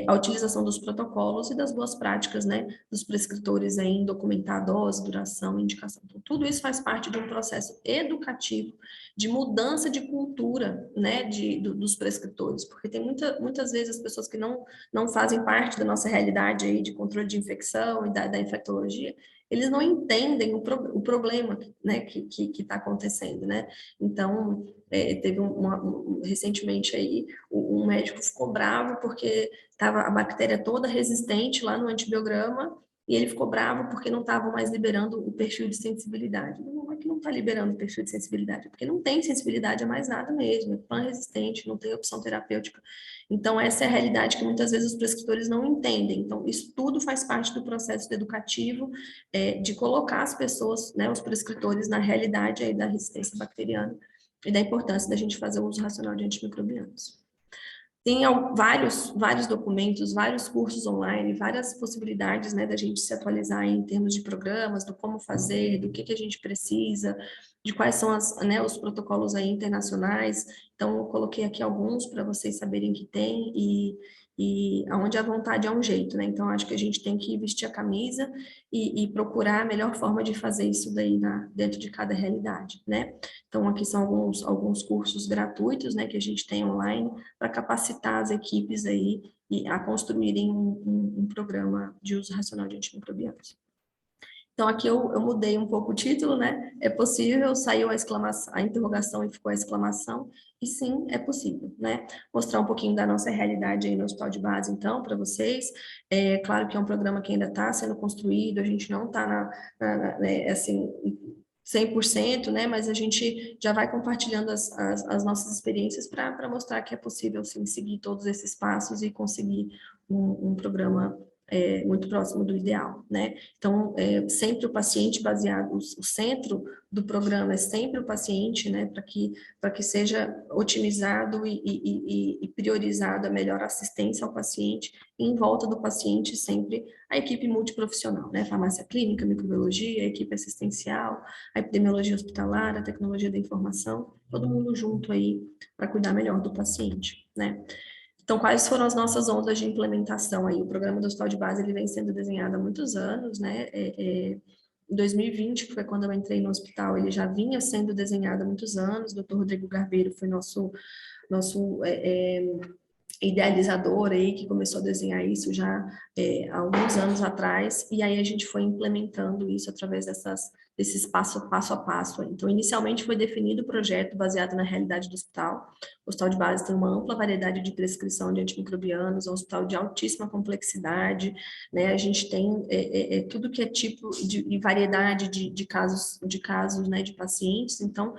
B: a utilização dos protocolos e das boas práticas, né? Dos prescritores em documentar a dose, duração e indicação. Então, tudo isso faz parte de um processo educativo de mudança de cultura, né? Dos prescritores, porque tem muitas vezes as pessoas que não fazem parte da nossa realidade aí de controle de infecção e da infectologia, eles não entendem o problema, né, que está acontecendo, né? Então, teve recentemente aí, um médico ficou bravo porque estava a bactéria toda resistente lá no antibiograma e ele ficou bravo porque não estavam mais liberando o perfil de sensibilidade. Não é que não está liberando o perfil de sensibilidade, é porque não tem sensibilidade a mais nada mesmo, é pan-resistente, não tem opção terapêutica. Então, essa é a realidade que muitas vezes os prescritores não entendem. Então, isso tudo faz parte do processo educativo, de colocar as pessoas, né, os prescritores, na realidade aí da resistência bacteriana e da importância da gente fazer o uso racional de antimicrobianos. Tem vários documentos, vários cursos online, várias possibilidades, né, da gente se atualizar em termos de programas, do como fazer, do que a gente precisa, de quais são os protocolos aí internacionais. Então, eu coloquei aqui alguns para vocês saberem que tem e aonde a vontade é um jeito, né? Então, acho que a gente tem que vestir a camisa e procurar a melhor forma de fazer isso daí dentro de cada realidade, né? Então, aqui são alguns cursos gratuitos, né, que a gente tem online para capacitar as equipes aí a construírem um programa de uso racional de antimicrobianos. Então, aqui eu mudei um pouco o título, né? É possível, saiu a interrogação e ficou a exclamação, e sim, é possível, né? Mostrar um pouquinho da nossa realidade aí no Hospital de Base, então, para vocês. É claro que é um programa que ainda está sendo construído, a gente não está, assim, 100%, né? Mas a gente já vai compartilhando as nossas experiências para mostrar que é possível, sim, seguir todos esses passos e conseguir um programa muito próximo do ideal, né? Então, sempre o paciente baseado, o centro do programa é sempre o paciente, né? Para que seja otimizado e priorizado a melhor assistência ao paciente, e em volta do paciente sempre a equipe multiprofissional, né? Farmácia clínica, microbiologia, a equipe assistencial, a epidemiologia hospitalar, a tecnologia da informação, todo mundo junto aí para cuidar melhor do paciente, né? Então, quais foram as nossas ondas de implementação aí? O programa do Hospital de Base, ele vem sendo desenhado há muitos anos, né? Em 2020, que foi quando eu entrei no hospital, ele já vinha sendo desenhado há muitos anos. O Dr. Rodrigo Garbeiro foi nosso idealizador aí, que começou a desenhar isso já há alguns anos atrás, e aí a gente foi implementando isso através desses passo a passo. Então, inicialmente foi definido o projeto baseado na realidade do hospital. O Hospital de Base tem uma ampla variedade de prescrição de antimicrobianos, é um hospital de altíssima complexidade, né? A gente tem tudo que é tipo e variedade de casos, né, de pacientes, então,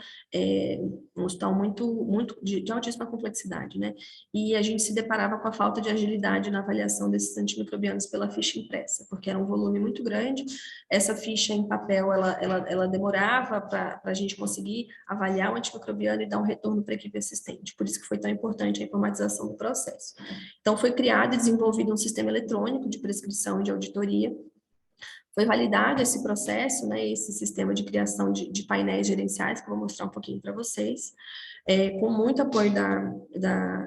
B: um hospital muito de altíssima complexidade, né? E a gente se deparava com a falta de agilidade na avaliação desses antimicrobianos pela ficha impressa, porque era um volume muito grande. Essa ficha em papel, ela demorava para a gente conseguir avaliar o antimicrobiano e dar um retorno para a equipe assistente. Por isso que foi tão importante a informatização do processo. Então, foi criado e desenvolvido um sistema eletrônico de prescrição e de auditoria. Foi validado esse processo, né, esse sistema de criação de painéis gerenciais, que eu vou mostrar um pouquinho para vocês, com muito apoio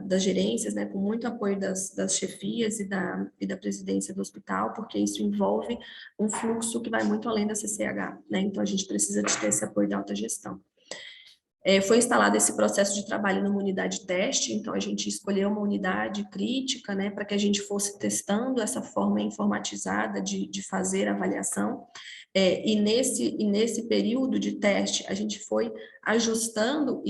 B: das gerências, né, com muito apoio das chefias e da presidência do hospital, porque isso envolve um fluxo que vai muito além da CCH, né, então a gente precisa de ter esse apoio da alta gestão. Foi instalado esse processo de trabalho numa unidade de teste, então a gente escolheu uma unidade crítica, né, para que a gente fosse testando essa forma informatizada de fazer a avaliação, e nesse período de teste a gente foi ajustando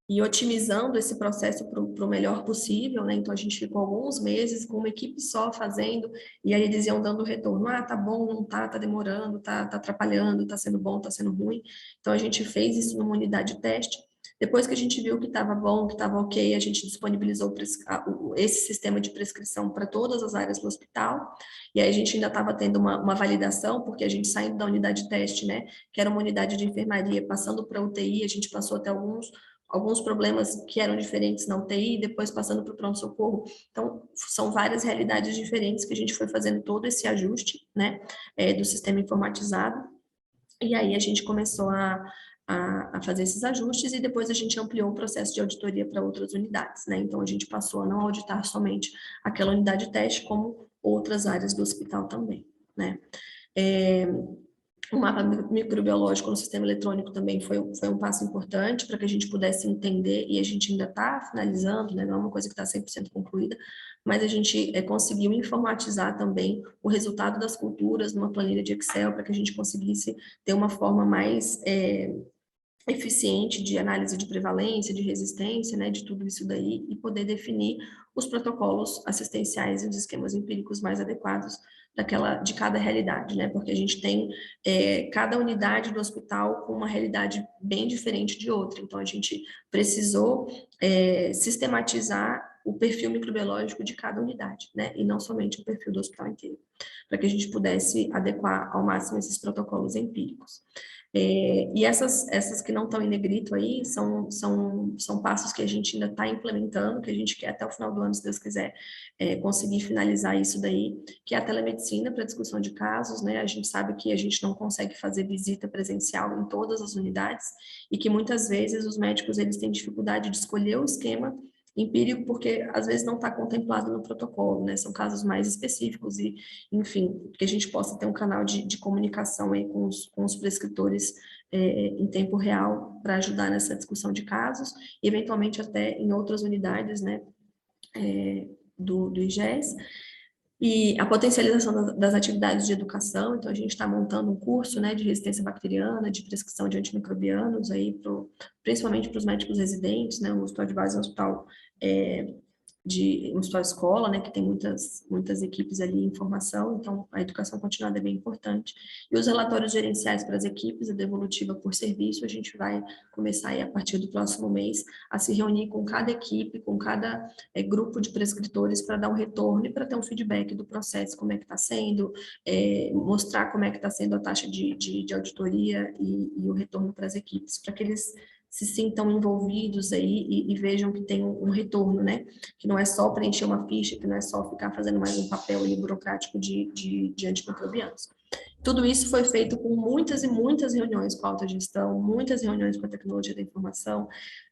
B: e otimizando esse processo para o melhor possível, né? Então, a gente ficou alguns meses com uma equipe só fazendo, e aí eles iam dando retorno, tá bom, não tá demorando, tá atrapalhando, tá sendo bom, tá sendo ruim. Então, a gente fez isso numa unidade de teste. Depois que a gente viu que estava bom, que estava ok, a gente disponibilizou esse sistema de prescrição para todas as áreas do hospital, e aí a gente ainda estava tendo uma validação, porque a gente saindo da unidade de teste, né, que era uma unidade de enfermaria, passando para UTI, a gente passou até alguns problemas que eram diferentes na UTI, depois passando para o pronto-socorro. Então, são várias realidades diferentes que a gente foi fazendo todo esse ajuste, né, do sistema informatizado, e aí a gente começou a fazer esses ajustes e depois a gente ampliou o processo de auditoria para outras unidades, né, então a gente passou a não auditar somente aquela unidade de teste, como outras áreas do hospital também, né. O mapa microbiológico no sistema eletrônico também foi um passo importante para que a gente pudesse entender, e a gente ainda está finalizando, né, não é uma coisa que está 100% concluída, mas a gente conseguiu informatizar também o resultado das culturas numa planilha de Excel para que a gente conseguisse ter uma forma mais eficiente de análise de prevalência, de resistência, né, de tudo isso daí, e poder definir os protocolos assistenciais e os esquemas empíricos mais adequados de cada realidade, né, porque a gente tem cada unidade do hospital com uma realidade bem diferente de outra, então a gente precisou sistematizar o perfil microbiológico de cada unidade, né, e não somente o perfil do hospital inteiro, para que a gente pudesse adequar ao máximo esses protocolos empíricos. E essas que não estão em negrito aí são passos que a gente ainda está implementando, que a gente quer até o final do ano, se Deus quiser, conseguir finalizar isso daí, que é a telemedicina para discussão de casos, né? A gente sabe que a gente não consegue fazer visita presencial em todas as unidades e que muitas vezes os médicos eles têm dificuldade de escolher o esquema empírico, porque às vezes não está contemplado no protocolo, né? São casos mais específicos e, enfim, que a gente possa ter um canal de comunicação aí com os prescritores em tempo real para ajudar nessa discussão de casos e, eventualmente, até em outras unidades, né, do IGES. E a potencialização das atividades de educação, então a gente está montando um curso, né, de resistência bacteriana, de prescrição de antimicrobianos, aí principalmente para os médicos residentes, né, o hospital de base é um hospital de uma só escola, né, que tem muitas equipes ali em formação, então a educação continuada é bem importante. E os relatórios gerenciais para as equipes, a devolutiva por serviço, a gente vai começar aí a partir do próximo mês a se reunir com cada equipe, com cada grupo de prescritores para dar um retorno e para ter um feedback do processo, como é que está sendo, mostrar como é que está sendo a taxa de auditoria e o retorno para as equipes, para que eles se sintam envolvidos aí e vejam que tem um retorno, né? Que não é só preencher uma ficha, que não é só ficar fazendo mais um papel ali burocrático de antimicrobianos. Tudo isso foi feito com muitas e muitas reuniões com a alta gestão, muitas reuniões com a tecnologia da informação,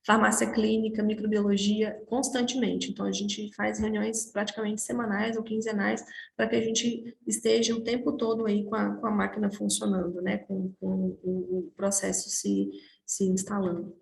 B: farmácia clínica, microbiologia, constantemente. Então, a gente faz reuniões praticamente semanais ou quinzenais para que a gente esteja o tempo todo aí com a máquina funcionando, né? Com o processo se instalando.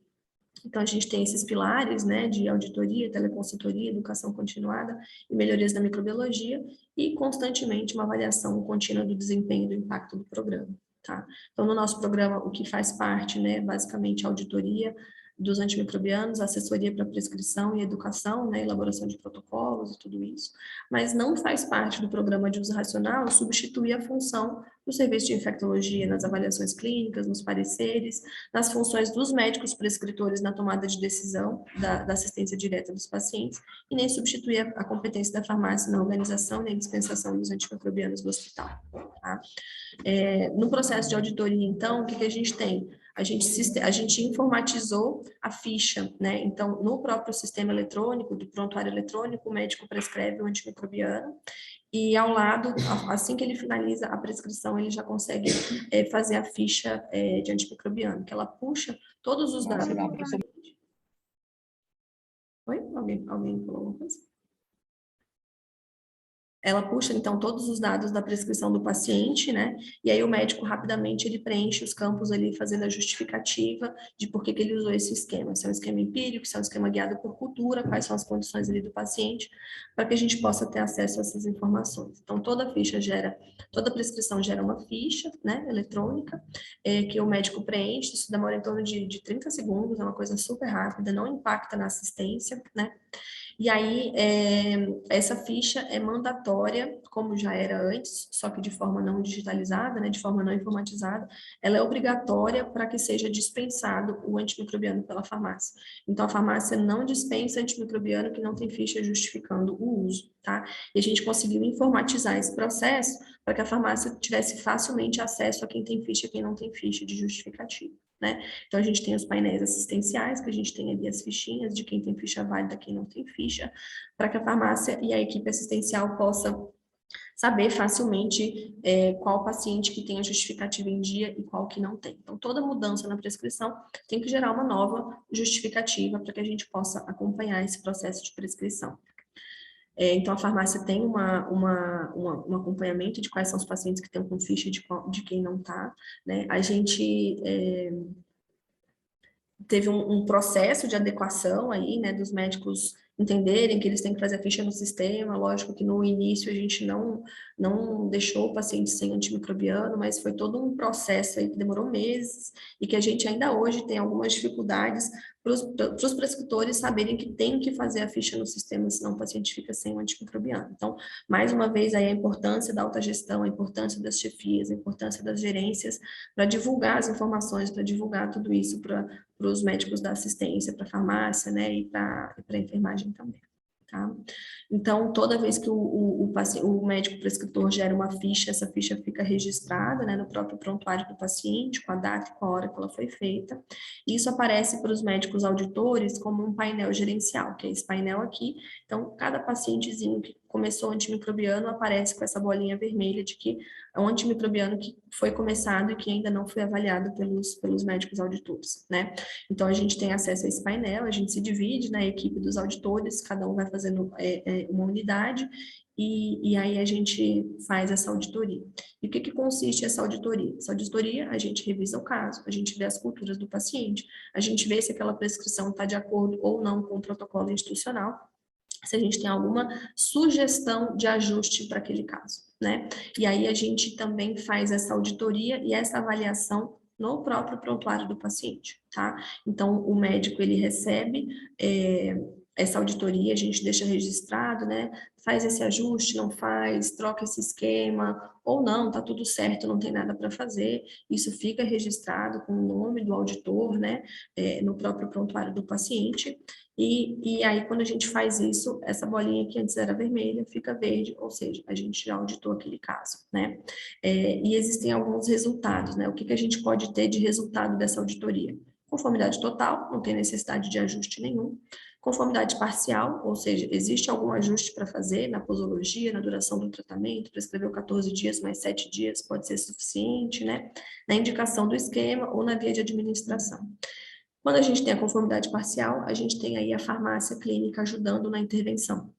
B: Então, a gente tem esses pilares, né, de auditoria, teleconsultoria, educação continuada e melhorias da microbiologia e, constantemente, uma avaliação contínua do desempenho e do impacto do programa, tá? Então, no nosso programa, o que faz parte, né, basicamente, a auditoria dos antimicrobianos, assessoria para prescrição e educação, né, elaboração de protocolos e tudo isso, mas não faz parte do programa de uso racional substituir a função do serviço de infectologia nas avaliações clínicas, nos pareceres, nas funções dos médicos prescritores na tomada de decisão da assistência direta dos pacientes e nem substituir a competência da farmácia na organização nem dispensação dos antimicrobianos do hospital. Tá? No processo de auditoria, então, o que a gente tem? A gente informatizou a ficha, né? Então, no próprio sistema eletrônico, do prontuário eletrônico, o médico prescreve o antimicrobiano e ao lado, assim que ele finaliza a prescrição, ele já consegue fazer a ficha de antimicrobiano, que ela puxa todos os dados. Oi? Alguém falou alguma coisa? Ela puxa, então, todos os dados da prescrição do paciente, né? E aí o médico, rapidamente, ele preenche os campos ali, fazendo a justificativa de por que ele usou esse esquema. Se é um esquema empírico, se é um esquema guiado por cultura, quais são as condições ali do paciente, para que a gente possa ter acesso a essas informações. Então, toda prescrição gera uma ficha, né, eletrônica, que o médico preenche, isso demora em torno de 30 segundos, é uma coisa super rápida, não impacta na assistência, né? E aí, essa ficha é mandatória, como já era antes, só que de forma não digitalizada, né, de forma não informatizada, ela é obrigatória para que seja dispensado o antimicrobiano pela farmácia. Então, a farmácia não dispensa antimicrobiano que não tem ficha justificando o uso, tá? E a gente conseguiu informatizar esse processo para que a farmácia tivesse facilmente acesso a quem tem ficha e quem não tem ficha de justificativa. Né? Então, a gente tem os painéis assistenciais, que a gente tem ali as fichinhas de quem tem ficha válida, quem não tem ficha, para que a farmácia e a equipe assistencial possa saber facilmente qual paciente que tem a justificativa em dia e qual que não tem. Então, toda mudança na prescrição tem que gerar uma nova justificativa para que a gente possa acompanhar esse processo de prescrição. Então, a farmácia tem um acompanhamento de quais são os pacientes que estão com ficha e de quem não está, né? A gente teve um processo de adequação aí, né, dos médicos entenderem que eles têm que fazer a ficha no sistema. Lógico que no início a gente não deixou o paciente sem antimicrobiano, mas foi todo um processo aí que demorou meses e que a gente ainda hoje tem algumas dificuldades para os prescritores saberem que tem que fazer a ficha no sistema, senão o paciente fica sem o antimicrobiano. Então, mais uma vez aí a importância da autogestão, a importância das chefias, a importância das gerências para divulgar as informações, para divulgar tudo isso para os médicos da assistência, para a farmácia, né, e para a enfermagem também. tá? Então, toda vez que o médico prescritor gera uma ficha, essa ficha fica registrada, né, no próprio prontuário do paciente, com a data e com a hora que ela foi feita. E isso aparece para os médicos auditores como um painel gerencial, que é esse painel aqui. Então, cada pacientezinho que começou antimicrobiano aparece com essa bolinha vermelha de que é um antimicrobiano que foi começado e que ainda não foi avaliado pelos médicos auditores, né? Então, a gente tem acesso a esse painel, a gente se divide na equipe dos auditores, cada um vai fazendo uma unidade, e aí a gente faz essa auditoria. E o que consiste essa auditoria? Essa auditoria, a gente revisa o caso, a gente vê as culturas do paciente, a gente vê se aquela prescrição está de acordo ou não com o protocolo institucional, se a gente tem alguma sugestão de ajuste para aquele caso, né? E aí a gente também faz essa auditoria e essa avaliação no próprio prontuário do paciente, tá? Então, o médico, ele recebe essa auditoria, a gente deixa registrado, né? Faz esse ajuste, não faz, troca esse esquema, ou não, tá tudo certo, não tem nada para fazer. Isso fica registrado com o nome do auditor, né? No próprio prontuário do paciente. E aí, quando a gente faz isso, essa bolinha que antes era vermelha fica verde, ou seja, a gente já auditou aquele caso, né? E existem alguns resultados, né? O que a gente pode ter de resultado dessa auditoria? Conformidade total, não tem necessidade de ajuste nenhum. Conformidade parcial, ou seja, existe algum ajuste para fazer na posologia, na duração do tratamento, prescreveu 14 dias mais 7 dias, pode ser suficiente, né? Na indicação do esquema ou na via de administração. Quando a gente tem a conformidade parcial, a gente tem aí a farmácia clínica ajudando na intervenção,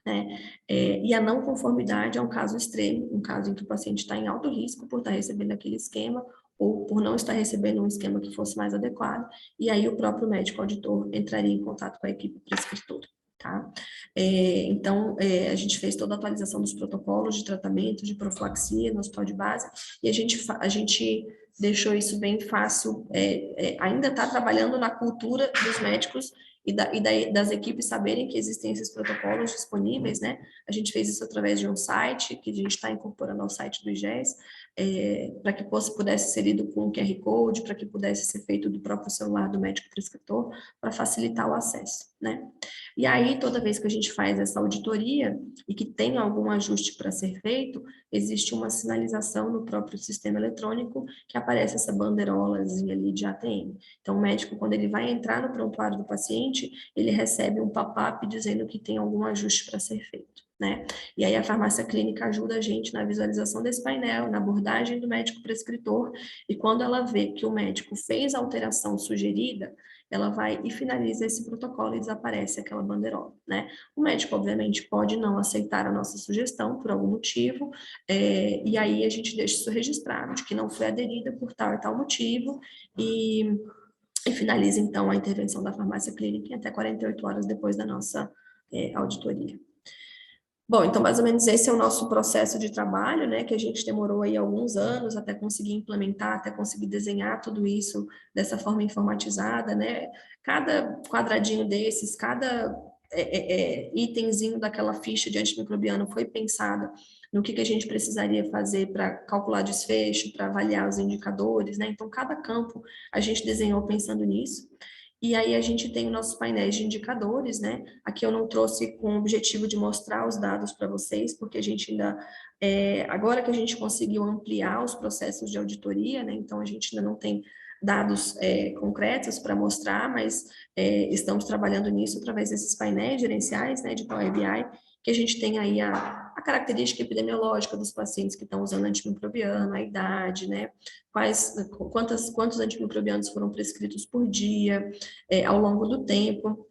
B: né? E a não conformidade é um caso extremo, um caso em que o paciente está em alto risco por estar recebendo aquele esquema ou por não estar recebendo um esquema que fosse mais adequado, e aí o próprio médico auditor entraria em contato com a equipe prescritora. Tá? Então, a gente fez toda a atualização dos protocolos de tratamento, de profilaxia no hospital de base, e a gente deixou isso bem fácil, ainda está trabalhando na cultura dos médicos das equipes saberem que existem esses protocolos disponíveis, né? A gente fez isso através de um site, que a gente está incorporando ao site do IGES, para que pudesse ser lido com um QR Code, para que pudesse ser feito do próprio celular do médico prescritor, para facilitar o acesso, né? E aí, toda vez que a gente faz essa auditoria e que tem algum ajuste para ser feito, existe uma sinalização no próprio sistema eletrônico que aparece essa bandeirolazinha ali de ATM. Então, o médico, quando ele vai entrar no prontuário do paciente, ele recebe um pop-up dizendo que tem algum ajuste para ser feito, né? E aí a farmácia clínica ajuda a gente na visualização desse painel, na abordagem do médico prescritor, e quando ela vê que o médico fez a alteração sugerida, ela vai e finaliza esse protocolo e desaparece aquela bandeirola, né? O médico, obviamente, pode não aceitar a nossa sugestão por algum motivo, e aí a gente deixa isso registrado, de que não foi aderida por tal e tal motivo, e finaliza, então, a intervenção da farmácia clínica em até 48 horas depois da nossa auditoria. Bom, então, mais ou menos esse é o nosso processo de trabalho, né, que a gente demorou aí alguns anos até conseguir implementar, até conseguir desenhar tudo isso dessa forma informatizada, né, cada quadradinho desses, cada itemzinho daquela ficha de antimicrobiano foi pensado no que a gente precisaria fazer para calcular desfecho, para avaliar os indicadores, né, então cada campo a gente desenhou pensando nisso. E aí a gente tem os nossos painéis de indicadores, né? Aqui eu não trouxe com o objetivo de mostrar os dados para vocês, porque a gente ainda, agora que a gente conseguiu ampliar os processos de auditoria, né? Então a gente ainda não tem dados concretos para mostrar, mas estamos trabalhando nisso através desses painéis gerenciais, né? De Power BI, que a gente tem aí a característica epidemiológica dos pacientes que estão usando antimicrobiano, a idade, né? Quantos antimicrobianos foram prescritos por dia, ao longo do tempo,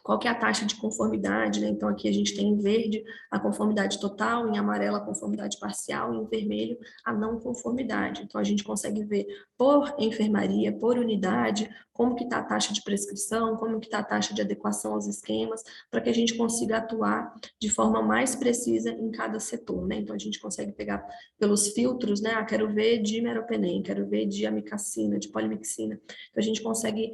B: qual que é a taxa de conformidade, né? Então, aqui a gente tem em verde a conformidade total, em amarelo a conformidade parcial, e em vermelho a não conformidade. Então, a gente consegue ver por enfermaria, por unidade, como que está a taxa de prescrição, como que está a taxa de adequação aos esquemas, para que a gente consiga atuar de forma mais precisa em cada setor, né? Então, a gente consegue pegar pelos filtros, né? Ah, quero ver de meropenem, quero ver de amicacina, de polimixina. Então, a gente consegue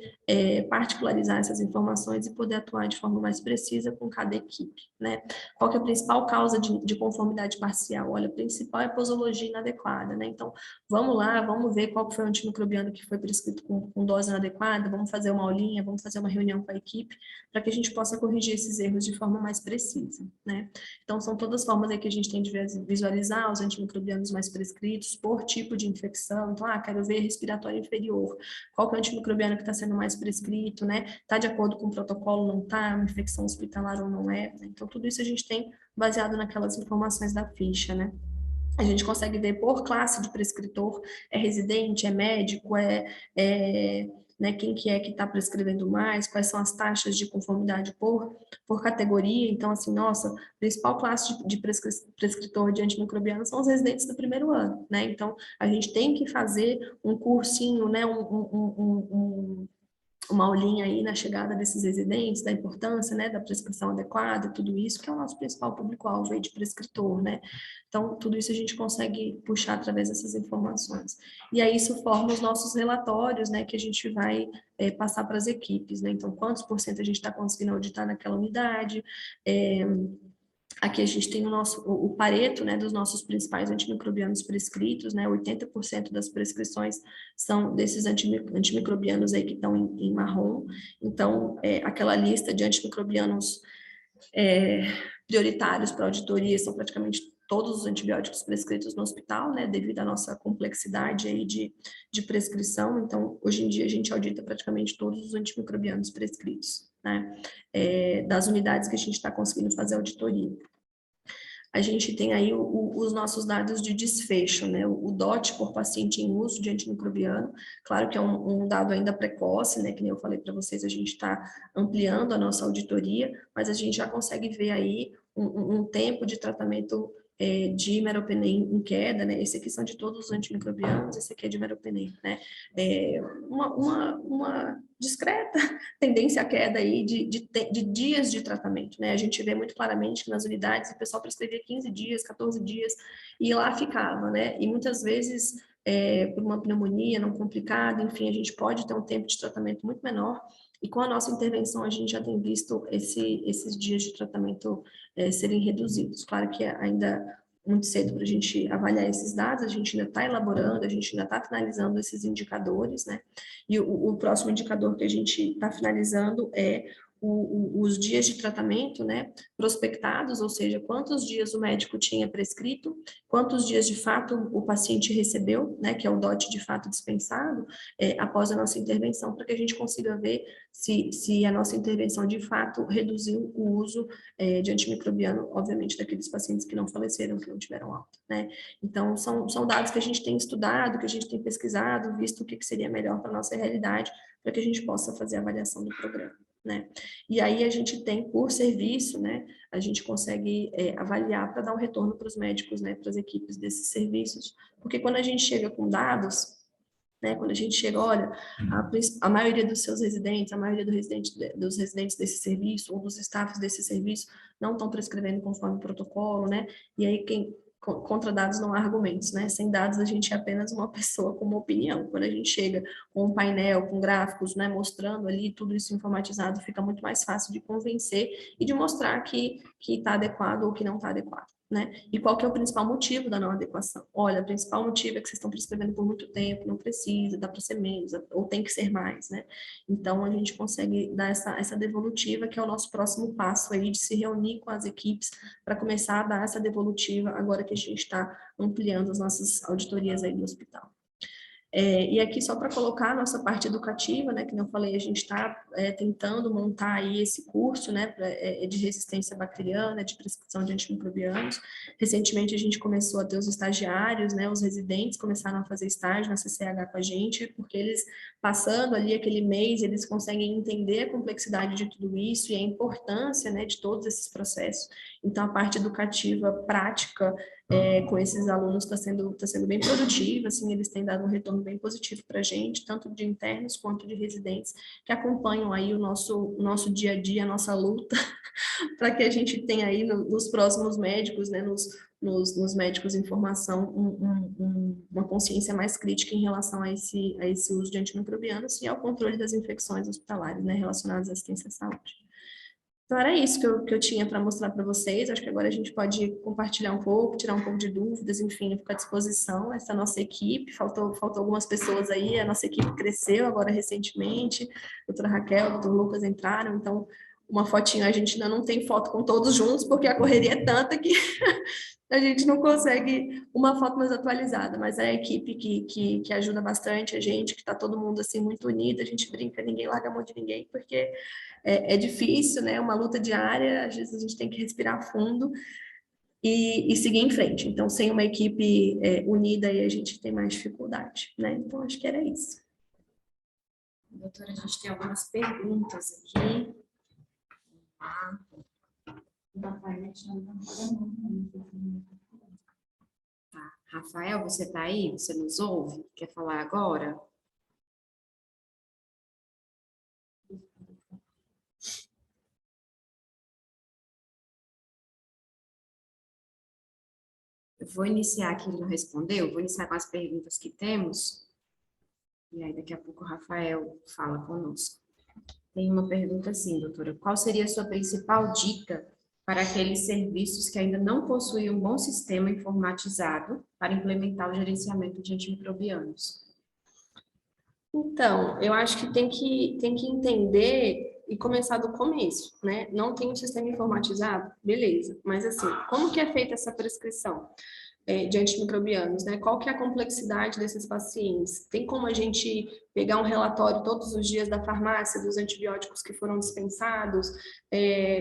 B: particularizar essas informações e poder atuar de forma mais precisa com cada equipe, né? Qual que é a principal causa de conformidade parcial? Olha, a principal é a posologia inadequada, né? Então, vamos lá, vamos ver qual foi o antimicrobiano que foi prescrito com dose inadequada, adequada, vamos fazer uma aulinha, vamos fazer uma reunião com a equipe, para que a gente possa corrigir esses erros de forma mais precisa, né? Então, são todas formas aí que a gente tem de visualizar os antimicrobianos mais prescritos por tipo de infecção. Então, quero ver respiratório inferior, qual que é o antimicrobiano que está sendo mais prescrito, né? Está de acordo com o protocolo, não está? Uma infecção hospitalar ou não é? Então, tudo isso a gente tem baseado naquelas informações da ficha, né? A gente consegue ver por classe de prescritor, é residente, é médico, né, quem que é que está prescrevendo mais, quais são as taxas de conformidade por categoria. Então, assim, nossa, principal classe de prescritor de antimicrobiano são os residentes do primeiro ano, né? Então, a gente tem que fazer um cursinho, né, uma aulinha aí na chegada desses residentes, da importância, né, da prescrição adequada, tudo isso, que é o nosso principal público-alvo aí de prescritor, né? Então, tudo isso a gente consegue puxar através dessas informações. E aí isso forma os nossos relatórios, né, que a gente vai passar para as equipes, né? Então, quantos por cento a gente está conseguindo auditar naquela unidade, aqui a gente tem o Pareto, né, dos nossos principais antimicrobianos prescritos, né, 80% das prescrições são desses antimicrobianos aí que estão em marrom. Então, aquela lista de antimicrobianos prioritários para auditoria são praticamente todos os antibióticos prescritos no hospital, né, devido à nossa complexidade aí de prescrição. Então, hoje em dia, a gente audita praticamente todos os antimicrobianos prescritos, né, das unidades que a gente está conseguindo fazer auditoria. A gente tem aí os nossos dados de desfecho, né? O DOT por paciente em uso de antimicrobiano, claro que é um dado ainda precoce, né? Que nem eu falei para vocês, a gente está ampliando a nossa auditoria, mas a gente já consegue ver aí um tempo de tratamento de meropenem em queda, né? Esse aqui são de todos os antimicrobianos, esse aqui é de meropenem, né? Uma discreta tendência à queda aí de dias de tratamento, né? A gente vê muito claramente que nas unidades o pessoal prescrevia 15 dias, 14 dias, e lá ficava, né? E muitas vezes, por uma pneumonia não complicada, enfim, a gente pode ter um tempo de tratamento muito menor, e com a nossa intervenção a gente já tem visto esses dias de tratamento serem reduzidos. Claro que ainda muito cedo para a gente avaliar esses dados, a gente ainda está elaborando, a gente ainda está finalizando esses indicadores, né? E o próximo indicador que a gente está finalizando é os dias de tratamento, né, prospectados, ou seja, quantos dias o médico tinha prescrito, quantos dias de fato o paciente recebeu, né, que é o DOT de fato dispensado, após a nossa intervenção, para que a gente consiga ver se a nossa intervenção de fato reduziu o uso de antimicrobiano, obviamente, daqueles pacientes que não faleceram, que não tiveram alta, né. Então, são dados que a gente tem estudado, que a gente tem pesquisado, visto o que seria melhor para a nossa realidade, para que a gente possa fazer a avaliação do programa, né. E aí a gente tem, por serviço, né, a gente consegue avaliar para dar um retorno para os médicos, né, para as equipes desses serviços, porque quando a gente chega com dados, né, quando a gente chega, olha, a maioria dos seus residentes, a maioria dos residentes desse serviço, ou dos staffs desse serviço, não estão prescrevendo conforme o protocolo, né, e aí contra dados não há argumentos, né? Sem dados a gente é apenas uma pessoa com uma opinião. Quando a gente chega com um painel, com gráficos, né, mostrando ali tudo isso informatizado, fica muito mais fácil de convencer e de mostrar que está adequado ou que não está adequado, né? E qual que é o principal motivo da não adequação? Olha, o principal motivo é que vocês estão prescrevendo por muito tempo, não precisa, dá para ser menos, ou tem que ser mais, né? Então, a gente consegue dar essa devolutiva, que é o nosso próximo passo aí, de se reunir com as equipes para começar a dar essa devolutiva, agora que a gente está ampliando as nossas auditorias aí do hospital. E aqui só para colocar a nossa parte educativa, né, que não falei, a gente está tentando montar aí esse curso, né, de resistência bacteriana, de prescrição de antimicrobianos. Recentemente a gente começou a ter os estagiários, né, os residentes começaram a fazer estágio na CCH com a gente, porque eles, passando ali aquele mês, eles conseguem entender a complexidade de tudo isso e a importância, né, de todos esses processos. Então, a parte educativa prática com esses alunos está sendo bem produtiva, assim, eles têm dado um retorno bem positivo para a gente, tanto de internos quanto de residentes, que acompanham aí o nosso dia a dia, a nossa luta, para que a gente tenha aí nos próximos médicos, né, nos médicos em formação, uma consciência mais crítica em relação a esse uso de antimicrobianos e ao controle das infecções hospitalares, né, relacionadas à assistência à saúde. Então, era isso que eu tinha para mostrar para vocês. Acho que agora a gente pode compartilhar um pouco, tirar um pouco de dúvidas, enfim, ficar à disposição. Essa é a nossa equipe, faltou algumas pessoas aí, a nossa equipe cresceu agora recentemente, a doutora Raquel, o doutor Lucas entraram, então, uma fotinha, a gente ainda não tem foto com todos juntos, porque a correria é tanta que a gente não consegue uma foto mais atualizada, mas é a equipe que ajuda bastante a gente, que está todo mundo assim muito unido, a gente brinca, ninguém larga a mão de ninguém, porque é difícil, né? Uma luta diária, às vezes a gente tem que respirar fundo e seguir em frente. Então, sem uma equipe unida, aí a gente tem mais dificuldade, né? Então, acho que era isso.
C: Doutora, a gente tem algumas perguntas aqui. Tá. Rafael, você está aí? Você nos ouve? Quer falar agora? Eu vou iniciar aqui, ele não respondeu, vou iniciar com as perguntas que temos, e aí daqui a pouco o Rafael fala conosco. Tem uma pergunta assim, doutora, qual seria a sua principal dica para aqueles serviços que ainda não possuem um bom sistema informatizado para implementar o gerenciamento de antimicrobianos?
B: Então, eu acho que tem que entender e começar do começo, né? Não tem um sistema informatizado? Beleza. Mas, assim, como que é feita essa prescrição de antimicrobianos, né? Qual que é a complexidade desses pacientes? Tem como a gente pegar um relatório todos os dias da farmácia dos antibióticos que foram dispensados?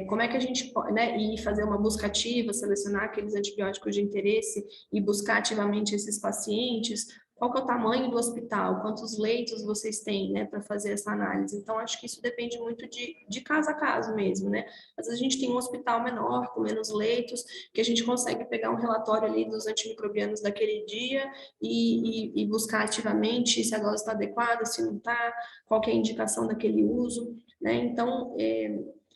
B: Como é que a gente pode, né? E fazer uma busca ativa, selecionar aqueles antibióticos de interesse e buscar ativamente esses pacientes? Qual que é o tamanho do hospital? Quantos leitos vocês têm, né, para fazer essa análise? Então, acho que isso depende muito de caso a caso mesmo, né? Às vezes a gente tem um hospital menor, com menos leitos, que a gente consegue pegar um relatório ali dos antimicrobianos daquele dia e buscar ativamente se a dose está adequada, se não está, qual que é a indicação daquele uso, né? Então,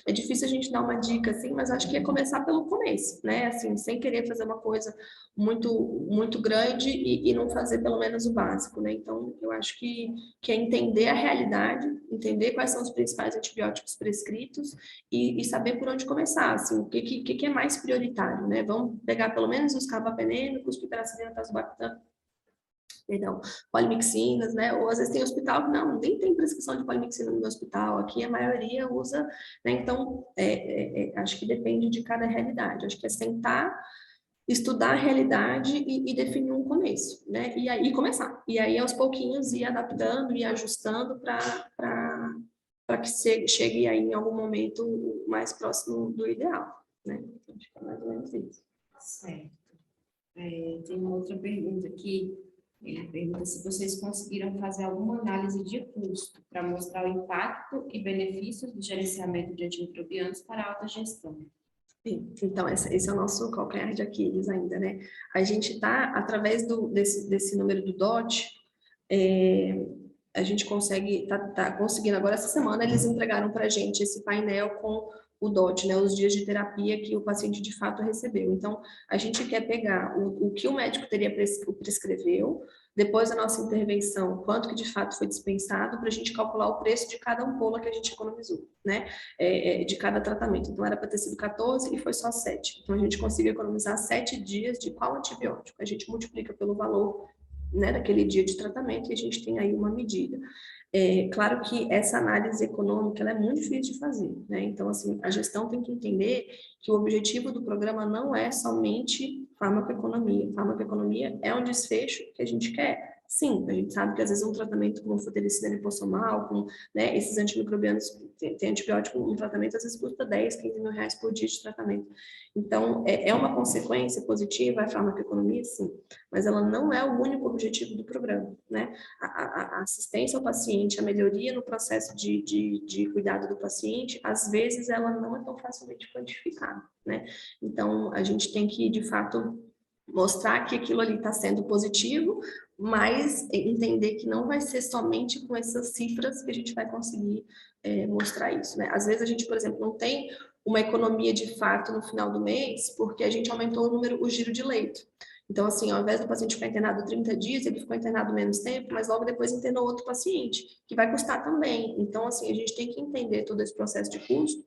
B: é difícil a gente dar uma dica assim, mas acho que é começar pelo começo, né? Assim, sem querer fazer uma coisa muito grande e não fazer pelo menos o básico, né? Então, eu acho que é entender a realidade, entender quais são os principais antibióticos prescritos e saber por onde começar, assim, o que é mais prioritário, né? Vamos pegar pelo menos os carbapenêmicos, piperacilina, tazobactam, perdão, polimixinas, né? Ou às vezes tem hospital que não, nem tem prescrição de polimixina no meu hospital, aqui a maioria usa, né? Então, acho que depende de cada realidade, acho que é sentar, estudar a realidade e definir um começo, né? E aí começar, e aí aos pouquinhos ir adaptando e ajustando para que chegue aí em algum momento mais próximo do ideal, né? Acho que é mais ou menos isso.
C: Certo. Tem uma outra pergunta aqui. Ele pergunta se vocês conseguiram fazer alguma análise de custo para mostrar o impacto e benefícios do gerenciamento de antimicrobianos para a alta gestão.
B: Então, esse é o nosso calcanhar de Aquiles ainda, né? A gente está, através desse número do DOT, a gente consegue, tá conseguindo agora essa semana, eles entregaram para a gente esse painel com o DOT, né, os dias de terapia que o paciente de fato recebeu. Então, a gente quer pegar o que o médico prescreveu, depois da nossa intervenção, quanto que de fato foi dispensado, para a gente calcular o preço de cada ampola que a gente economizou, né, de cada tratamento. Então, era para ter sido 14 e foi só 7. Então, a gente conseguiu economizar 7 dias de qual antibiótico? A gente multiplica pelo valor, né, daquele dia de tratamento e a gente tem aí uma medida. Claro que essa análise econômica ela é muito difícil de fazer, né? Então, assim, a gestão tem que entender que o objetivo do programa não é somente farmacoeconomia. Farmacoeconomia é um desfecho que a gente quer. Sim, a gente sabe que às vezes um tratamento com fotericina lipossomal, com, né, esses antimicrobianos, tem antibiótico, um tratamento às vezes custa 10, 15 mil reais por dia de tratamento. Então, é uma consequência positiva a farmacoeconomia, sim, mas ela não é o único objetivo do programa, né? A assistência ao paciente, a melhoria no processo de cuidado do paciente, às vezes ela não é tão facilmente quantificada, né? Então, a gente tem que, de fato, mostrar que aquilo ali está sendo positivo, mas entender que não vai ser somente com essas cifras que a gente vai conseguir mostrar isso, né? Às vezes a gente, por exemplo, não tem uma economia de fato no final do mês, porque a gente aumentou o giro de leito. Então, assim, ao invés do paciente ficar internado 30 dias, ele ficou internado menos tempo, mas logo depois internou outro paciente, que vai custar também. Então, assim, a gente tem que entender todo esse processo de custo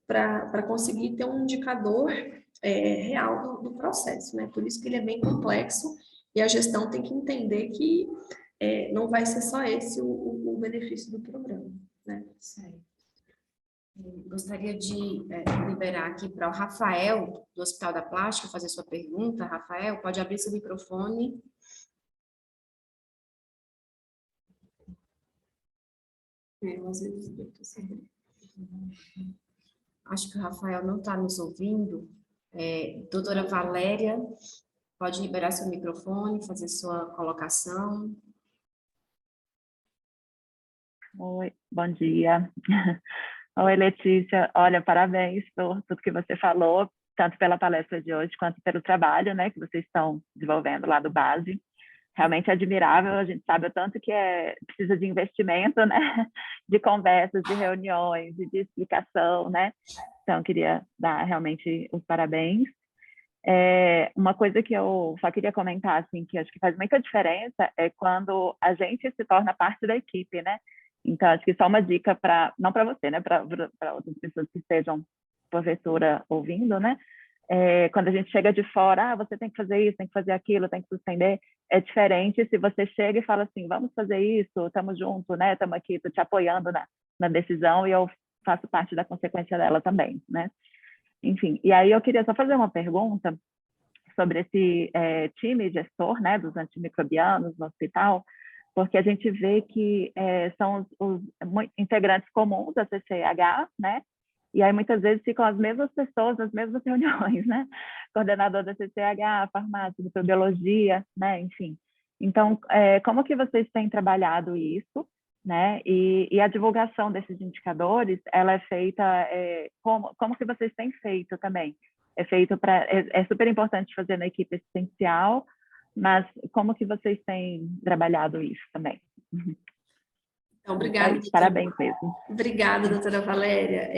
B: para conseguir ter um indicador real do processo, né? Por isso que ele é bem complexo e a gestão tem que entender que não vai ser só esse o benefício do programa, né?
C: Certo. Gostaria de liberar aqui para o Rafael, do Hospital da Plástica, fazer sua pergunta. Rafael, pode abrir seu microfone. Acho que o Rafael não está nos ouvindo. Doutora Valéria, pode liberar seu microfone, fazer sua colocação.
D: Oi, bom dia. Oi, Letícia. Olha, parabéns por tudo que você falou, tanto pela palestra de hoje, quanto pelo trabalho, né, que vocês estão desenvolvendo lá do Base. Realmente admirável, a gente sabe o tanto que precisa de investimento, né, de conversas, de reuniões, de explicação, né. Então, queria dar realmente os parabéns. Uma coisa que eu só queria comentar, assim, que acho que faz muita diferença é quando a gente se torna parte da equipe, né? Então, acho que só uma dica não para você, né? Para outras pessoas que estejam, porventura, ouvindo, né? Quando a gente chega de fora, você tem que fazer isso, tem que fazer aquilo, tem que suspender. É diferente se você chega e fala assim, vamos fazer isso, estamos juntos, né? Estamos aqui, estou te apoiando na decisão e eu faço parte da consequência dela também, né? Enfim, e aí eu queria só fazer uma pergunta sobre esse time gestor, né, dos antimicrobianos no hospital, porque a gente vê que são os integrantes comuns da CCH, né, e aí muitas vezes ficam as mesmas pessoas nas mesmas reuniões, né, coordenador da CCH, farmácia, microbiologia, né, enfim. Então, como que vocês têm trabalhado isso, né, e a divulgação desses indicadores, ela é feita, como que vocês têm feito também? É feito é super importante fazer na equipe assistencial, mas como que vocês têm trabalhado isso também?
B: Então, obrigada.
D: Parabéns mesmo.
B: Obrigada, doutora Valéria.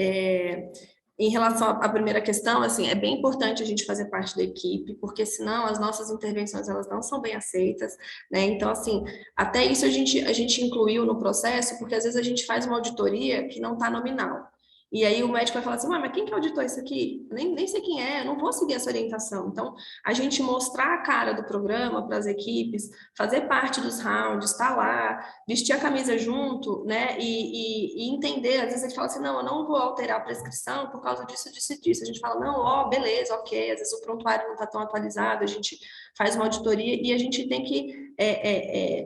B: Em relação à primeira questão, assim, é bem importante a gente fazer parte da equipe, porque senão as nossas intervenções elas não são bem aceitas, né? Então, assim, até isso a gente incluiu no processo, porque às vezes a gente faz uma auditoria que não está nominal. E aí o médico vai falar assim, mas quem que auditou isso aqui? Nem sei quem é, eu não vou seguir essa orientação. Então, a gente mostrar a cara do programa para as equipes, fazer parte dos rounds, estar lá, vestir a camisa junto, né, e entender, às vezes a gente fala assim, não, eu não vou alterar a prescrição por causa disso, disso e disso. A gente fala, não, beleza, ok, às vezes o prontuário não está tão atualizado, a gente faz uma auditoria e a gente tem que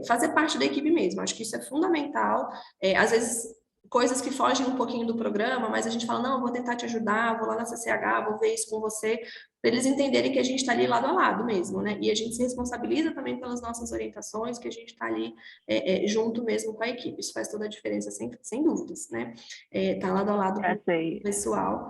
B: fazer parte da equipe mesmo. Acho que isso é fundamental. Às vezes coisas que fogem um pouquinho do programa, mas a gente fala, não, eu vou tentar te ajudar, vou lá na CCH, vou ver isso com você, para eles entenderem que a gente está ali lado a lado mesmo, né? E a gente se responsabiliza também pelas nossas orientações, que a gente está ali junto mesmo com a equipe. Isso faz toda a diferença, sem dúvidas, né? Tá lado a lado com o pessoal.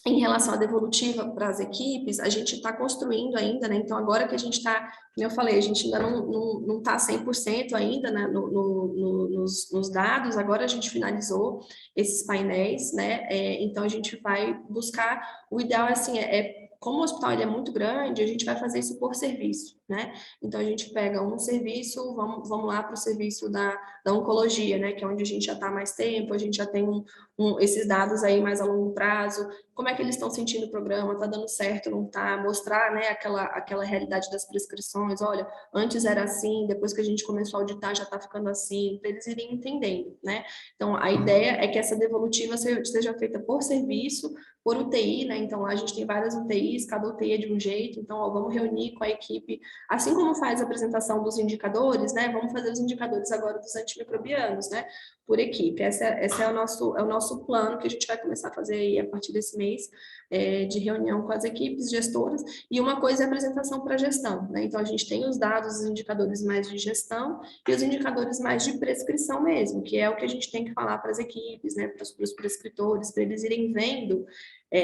B: Em relação à devolutiva para as equipes, a gente está construindo ainda, né? Então, agora que a gente está, como eu falei, a gente ainda não está 100% ainda, né? nos dados, agora a gente finalizou esses painéis, né? Então, a gente vai buscar, o ideal, assim, como o hospital ele é muito grande, a gente vai fazer isso por serviço, né? Então, a gente pega um serviço, vamos lá para o serviço da oncologia, né? Que é onde a gente já está mais tempo, a gente já tem esses dados aí mais a longo prazo, como é que eles estão sentindo o programa, está dando certo, não está, mostrar, né, aquela realidade das prescrições, olha, antes era assim, depois que a gente começou a auditar já está ficando assim, para eles irem entendendo, né? Então, a ideia é que essa devolutiva seja feita por serviço, por UTI, né? Então, lá a gente tem várias UTIs, cada UTI é de um jeito, então, vamos reunir com a equipe, assim como faz a apresentação dos indicadores, né? Vamos fazer os indicadores agora dos antimicrobianos, né? Por equipe. Esse é o nosso plano que a gente vai começar a fazer aí a partir desse mês, de reunião com as equipes gestoras, e uma coisa é a apresentação para a gestão, né? Então, a gente tem os dados, os indicadores mais de gestão e os indicadores mais de prescrição mesmo, que é o que a gente tem que falar para as equipes, né? Para os prescritores, para eles irem vendo.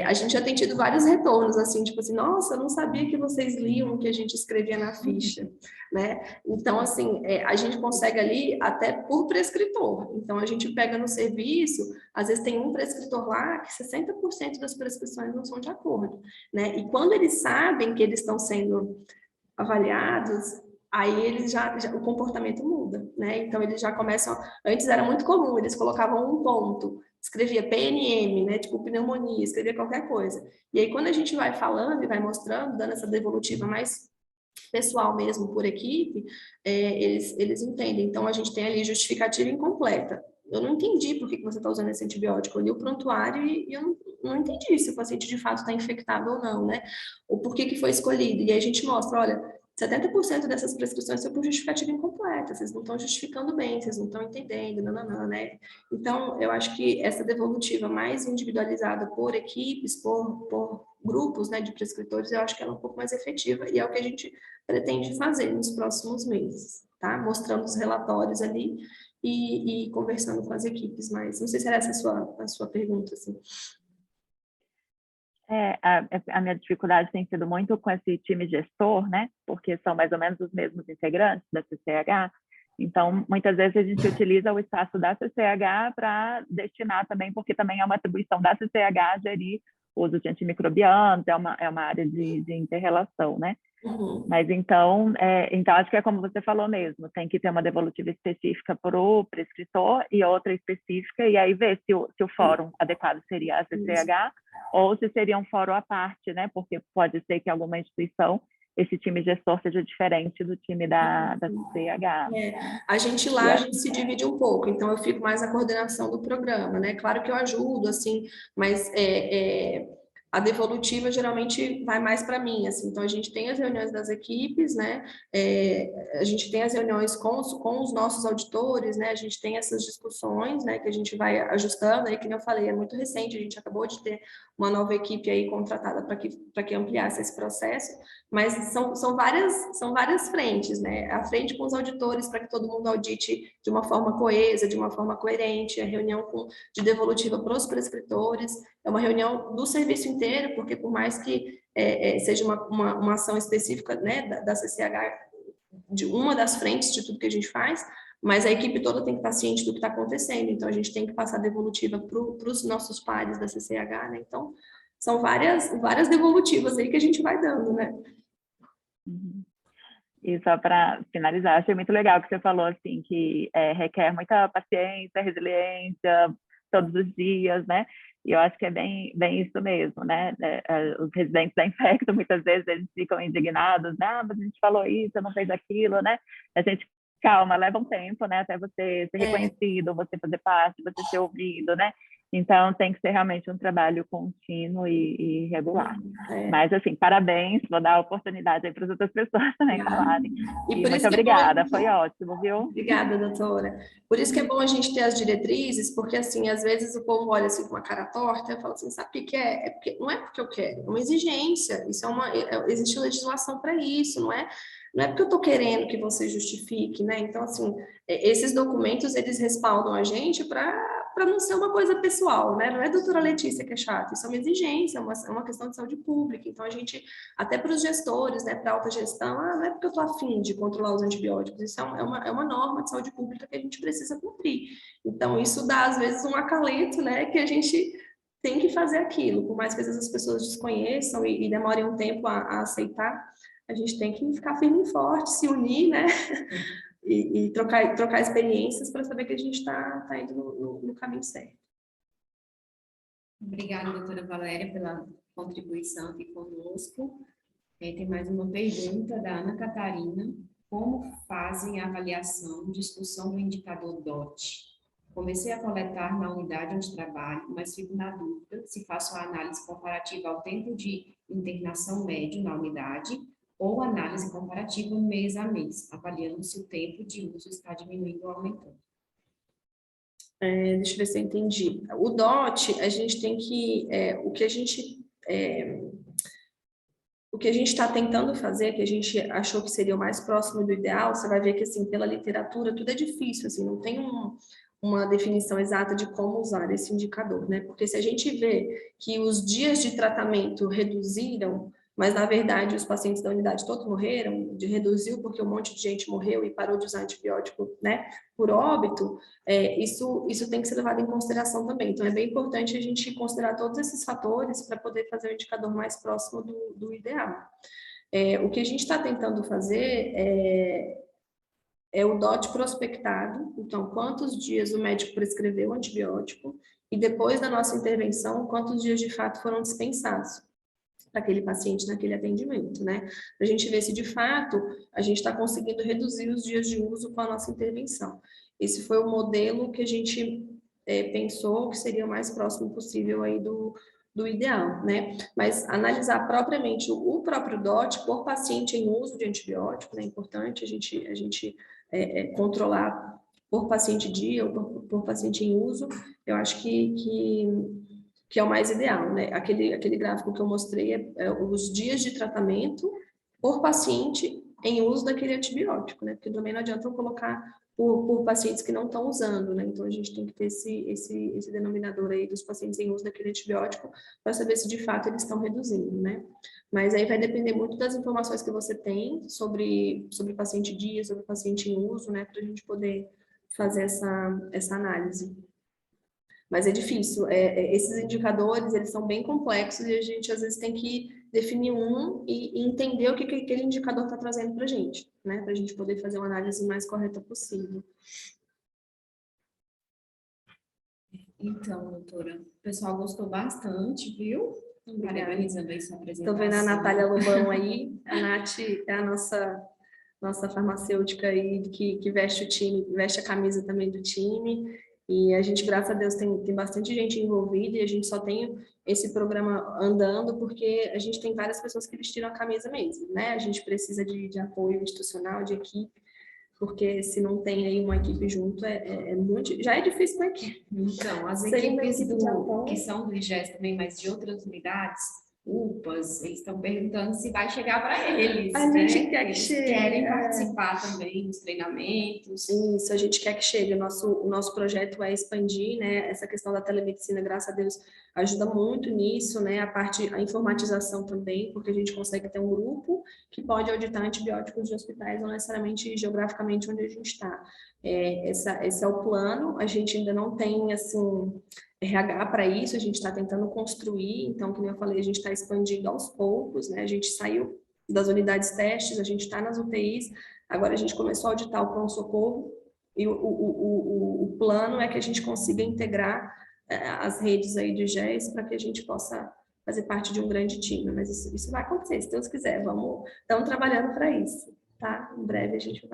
B: A gente já tem tido vários retornos, assim, tipo assim, nossa, eu não sabia que vocês liam o que a gente escrevia na ficha, né? Então, assim, a gente consegue ali até por prescritor. Então, a gente pega no serviço, às vezes tem um prescritor lá que 60% das prescrições não são de acordo, né? E quando eles sabem que eles estão sendo avaliados, aí eles o comportamento muda, né? Então, eles já começam... Antes era muito comum, eles colocavam um ponto, escrevia PNM, né, tipo pneumonia, escrevia qualquer coisa. E aí, quando a gente vai falando e vai mostrando, dando essa devolutiva mais pessoal mesmo, por equipe, eles entendem. Então, a gente tem ali justificativa incompleta. Eu não entendi por que você está usando esse antibiótico. Eu li o prontuário e eu não entendi se o paciente de fato está infectado ou não, né? Ou por que foi escolhido. E aí a gente mostra, olha, 70% dessas prescrições são por justificativa incompleta, vocês não estão justificando bem, vocês não estão entendendo, nananã, né? Então, eu acho que essa devolutiva mais individualizada por equipes, por grupos, né, de prescritores, eu acho que ela é um pouco mais efetiva e é o que a gente pretende fazer nos próximos meses, tá? Mostrando os relatórios ali e conversando com as equipes, mas não sei se era essa a sua pergunta, assim.
D: A minha dificuldade tem sido muito com esse time gestor, né? Porque são mais ou menos os mesmos integrantes da CCH. Então, muitas vezes a gente utiliza o espaço da CCH para destinar também, porque também é uma atribuição da CCH gerir o uso de antimicrobianos, é uma área de inter-relação, né?
B: Uhum.
D: Mas então acho que é como você falou mesmo, tem que ter uma devolutiva específica para o prescritor e outra específica, e aí ver se o fórum adequado seria a CCH ou se seria um fórum à parte, né? Porque pode ser que alguma instituição, esse time gestor seja diferente do time da CCH.
B: A gente lá, a gente se divide um pouco, então eu fico mais na coordenação do programa, né? Claro que eu ajudo, assim, mas a devolutiva geralmente vai mais para mim, assim, então a gente tem as reuniões das equipes, né, a gente tem as reuniões com os nossos auditores, né, a gente tem essas discussões, né, que a gente vai ajustando, aí, como eu falei, é muito recente, a gente acabou de ter uma nova equipe aí contratada para que ampliasse esse processo, mas são várias frentes, né, a frente com os auditores para que todo mundo audite de uma forma coesa, de uma forma coerente, a reunião de devolutiva para os prescritores, é uma reunião do serviço inteiro, porque por mais que seja uma ação específica, né, da CCH, de uma das frentes de tudo que a gente faz, mas a equipe toda tem que estar ciente do que está acontecendo, então a gente tem que passar devolutiva para os nossos pares da CCH, né? Então, são várias devolutivas aí que a gente vai dando, né?
D: E só para finalizar, achei muito legal que você falou assim que requer muita paciência, resiliência, todos os dias, né? E eu acho que é bem isso mesmo, né? Os residentes da Infecto, muitas vezes, eles ficam indignados, né? Mas a gente falou isso, não fez aquilo, né? A gente, calma, leva um tempo, né? Até você ser reconhecido, você fazer parte, você ser ouvido, né? Então, tem que ser realmente um trabalho contínuo e regular. Mas, assim, parabéns, vou dar a oportunidade aí para as outras pessoas também falarem. E muito obrigada, foi ótimo, viu?
B: Obrigada, doutora. Por isso que é bom a gente ter as diretrizes, porque, assim, às vezes o povo olha assim com uma cara torta e fala assim, sabe o que é? Porque, não é porque eu quero, é uma exigência, isso existe legislação para isso, não é porque eu estou querendo que você justifique, né? Então, assim, esses documentos, eles respaldam a gente para não ser uma coisa pessoal, né? Não é a doutora Letícia que é chata, isso é uma exigência, é uma questão de saúde pública. Então, a gente, até para os gestores, né, para a alta gestão, não é porque eu estou afim de controlar os antibióticos, isso é uma norma de saúde pública que a gente precisa cumprir. Então, isso dá, às vezes, um acalento, né, que a gente tem que fazer aquilo, por mais que às vezes as pessoas desconheçam e demorem um tempo a aceitar, a gente tem que ficar firme e forte, se unir, né? E trocar experiências para saber que a gente está indo no caminho certo.
C: Obrigada, doutora Valéria, pela contribuição aqui conosco. Tem mais uma pergunta da Ana Catarina. Como fazem a avaliação de discussão do indicador DOT? Comecei a coletar na unidade onde trabalho, mas fico na dúvida se faço a análise comparativa ao tempo de internação médio na unidade ou análise comparativa mês a mês, avaliando se o tempo de uso está diminuindo ou aumentando.
B: Deixa eu ver se eu entendi. O DOT, a gente tem que... o que a gente está tentando fazer, que a gente achou que seria o mais próximo do ideal, você vai ver que, assim, pela literatura, tudo é difícil, assim, não tem uma definição exata de como usar esse indicador, né? Porque se a gente vê que os dias de tratamento reduziram, mas, na verdade, os pacientes da unidade todos morreram, reduziu porque um monte de gente morreu e parou de usar antibiótico, né, por óbito, isso tem que ser levado em consideração também. Então, é bem importante a gente considerar todos esses fatores para poder fazer o indicador mais próximo do ideal. O que a gente está tentando fazer é o DOT prospectado, então, quantos dias o médico prescreveu o antibiótico, e depois da nossa intervenção, quantos dias de fato foram dispensados para aquele paciente naquele atendimento, né? Para a gente ver se de fato a gente está conseguindo reduzir os dias de uso com a nossa intervenção. Esse foi o modelo que a gente pensou que seria o mais próximo possível aí do ideal, né? Mas analisar propriamente o próprio DOT por paciente em uso de antibiótico, né? É importante a gente controlar por paciente dia ou por paciente em uso, eu acho que é o mais ideal, né? Aquele gráfico que eu mostrei é os dias de tratamento por paciente em uso daquele antibiótico, né? Porque também não adianta eu colocar por pacientes que não estão usando, né? Então, a gente tem que ter esse denominador aí dos pacientes em uso daquele antibiótico para saber se de fato eles estão reduzindo, né? Mas aí vai depender muito das informações que você tem sobre paciente dia, sobre paciente em uso, né? Para a gente poder fazer essa análise. Mas é difícil. Esses indicadores, eles são bem complexos e a gente, às vezes, tem que definir um e entender o que aquele indicador está trazendo para a gente, né? Para a gente poder fazer uma análise mais correta possível.
C: Então, doutora, o pessoal gostou bastante, viu? Parabenizando aí sua apresentação.
B: Estou vendo a Natália Lobão aí. A Nath é a nossa farmacêutica aí que veste o time, veste a camisa também do time. E a gente, graças a Deus, tem bastante gente envolvida e a gente só tem esse programa andando porque a gente tem várias pessoas que vestiram a camisa mesmo, né? A gente precisa de apoio institucional, de equipe, porque se não tem aí uma equipe junto, muito, já é difícil com a equipe.
C: Então, as
B: Sem
C: equipes
B: equipe
C: que são do IGES também, mas de outras unidades, UPAs, eles estão perguntando se vai chegar para eles.
B: A gente quer que
C: eles
B: chegue.
C: querem participar também dos treinamentos.
B: Isso, a gente quer que chegue. O nosso projeto é expandir, né? Essa questão da telemedicina, graças a Deus, ajuda muito nisso, né? A informatização também, porque a gente consegue ter um grupo que pode auditar antibióticos de hospitais, não necessariamente geograficamente onde a gente está. Esse é o plano. A gente ainda não tem, assim, RH para isso, a gente está tentando construir. Então, como eu falei, a gente está expandindo aos poucos, né? A gente saiu das unidades testes, a gente está nas UTIs, agora a gente começou a auditar o pronto-socorro e o plano é que a gente consiga integrar as redes aí de GES para que a gente possa fazer parte de um grande time, mas isso vai acontecer, se Deus quiser, estamos trabalhando para isso, tá? Em breve a gente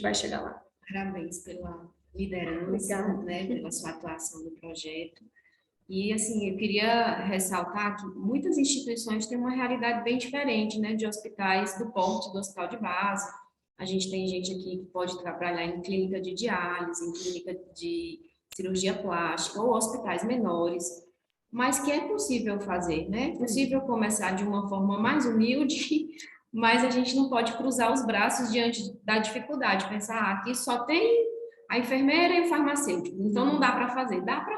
B: vai chegar lá.
C: Parabéns pela liderança, né, pela sua atuação no projeto. E, assim, eu queria ressaltar que muitas instituições têm uma realidade bem diferente, né, de hospitais do porte do hospital de base. A gente tem gente aqui que pode trabalhar em clínica de diálise, em clínica de cirurgia plástica ou hospitais menores, mas que é possível fazer, né? É possível começar de uma forma mais humilde, mas a gente não pode cruzar os braços diante da dificuldade, pensar, aqui só tem a enfermeira e o farmacêutico, então não dá para fazer. Dá para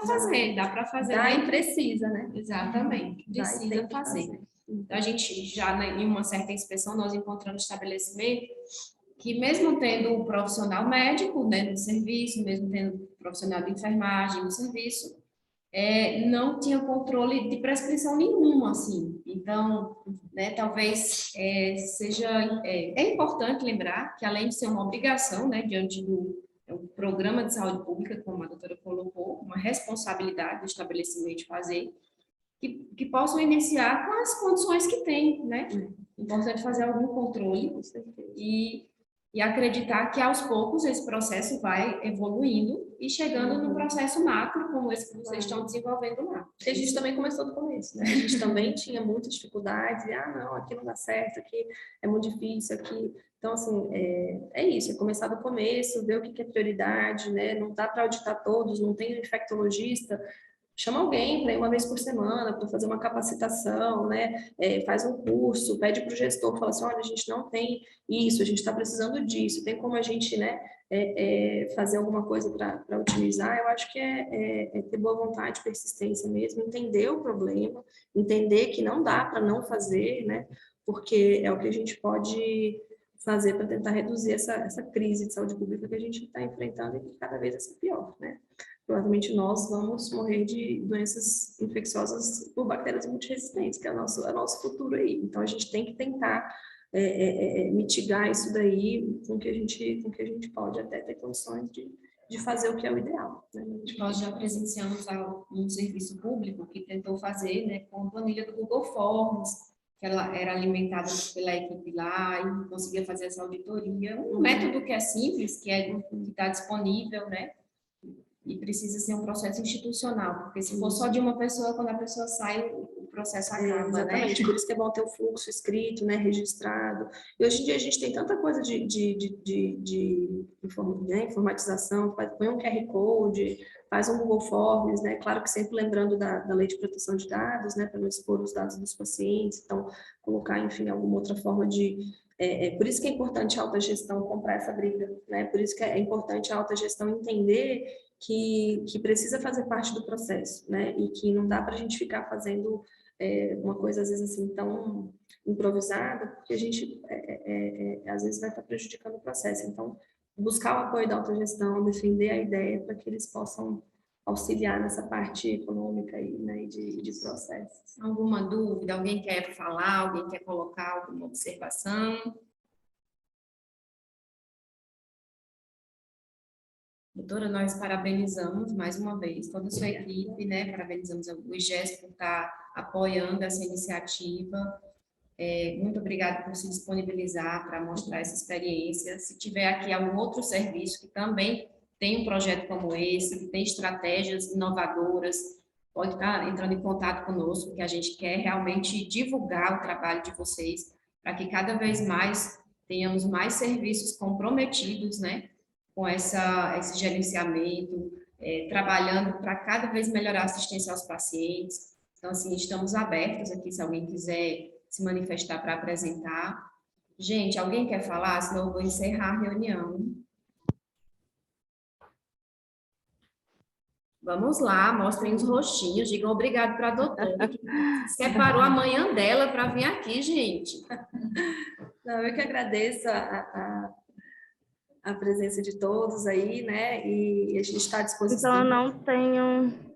C: fazer.
B: Dá e precisa, né?
C: Exatamente, precisa fazer. Então, a gente já, né, em uma certa inspeção, nós encontramos estabelecimento que mesmo tendo o profissional médico, né, no serviço, mesmo tendo o profissional de enfermagem no serviço, não tinha controle de prescrição nenhuma, assim. Então, né, talvez seja... É importante lembrar que, além de ser uma obrigação, né, diante do programa de saúde pública, como a doutora colocou, uma responsabilidade do estabelecimento fazer, que possam iniciar com as condições que tem, né? Importante fazer algum controle e acreditar que, aos poucos, esse processo vai evoluindo e chegando no processo macro, como esse que vocês estão desenvolvendo lá.
B: A gente também começou do começo, né? A gente também tinha muitas dificuldades, não, aqui não dá certo, aqui é muito difícil, aqui... Então, assim, é isso, é começar do começo, ver o que é prioridade, né? Não dá para auditar todos, não tem um infectologista, chama alguém para ir uma vez por semana, para fazer uma capacitação, né? Faz um curso, pede para o gestor, fala assim, olha, a gente não tem isso, a gente está precisando disso, tem como a gente, né, fazer alguma coisa para otimizar? Eu acho que é ter boa vontade, persistência mesmo, entender o problema, entender que não dá para não fazer, né? Porque é o que a gente pode fazer para tentar reduzir essa crise de saúde pública que a gente está enfrentando e que cada vez vai ser pior, né? Provavelmente nós vamos morrer de doenças infecciosas por bactérias multiresistentes, que é o nosso futuro aí. Então, a gente tem que tentar mitigar isso daí com que a gente pode até ter condições de fazer o que é o ideal. Né?
C: Nós já presenciamos um serviço público que tentou fazer, né, com a planilha do Google Forms, que ela era alimentada pela equipe lá e conseguia fazer essa auditoria. Um método que é simples, que está disponível, né? E precisa ser um processo institucional, porque se for só de uma pessoa, quando a pessoa sai, o processo acaba,
B: exatamente,
C: né?
B: por isso que é bom ter o fluxo escrito, né, registrado. E hoje em dia a gente tem tanta coisa de informatização, põe um QR Code, faz um Google Forms, né, claro que sempre lembrando da Lei de Proteção de Dados, né, para não expor os dados dos pacientes, então colocar, enfim, alguma outra forma por isso que é importante a autogestão comprar essa briga, né, por isso que é importante a autogestão entender que precisa fazer parte do processo, né, e que não dá para a gente ficar fazendo uma coisa, às vezes, assim, tão improvisada, porque a gente, às vezes, vai estar prejudicando o processo. Então, buscar o apoio da autogestão, defender a ideia para que eles possam auxiliar nessa parte econômica aí, né, e de processos.
C: Alguma dúvida? Alguém quer falar? Alguém quer colocar alguma observação? Doutora, nós parabenizamos mais uma vez toda a sua equipe, né? Parabenizamos o IGES por estar apoiando essa iniciativa. Muito obrigada por se disponibilizar para mostrar essa experiência. Se tiver aqui algum outro serviço que também tem um projeto como esse, que tem estratégias inovadoras, pode estar entrando em contato conosco, que a gente quer realmente divulgar o trabalho de vocês, para que cada vez mais tenhamos mais serviços comprometidos, né? Com esse gerenciamento, trabalhando para cada vez melhorar a assistência aos pacientes. Então, assim, estamos abertos aqui, se alguém quiser se manifestar para apresentar. Gente, alguém quer falar? Senão eu vou encerrar a reunião. Vamos lá, mostrem os rostinhos, digam obrigado para a doutora, que separou a manhã dela para vir aqui, gente.
B: Não, eu que agradeço a presença de todos aí, né? E a gente está à disposição.
E: Então, eu não tenho...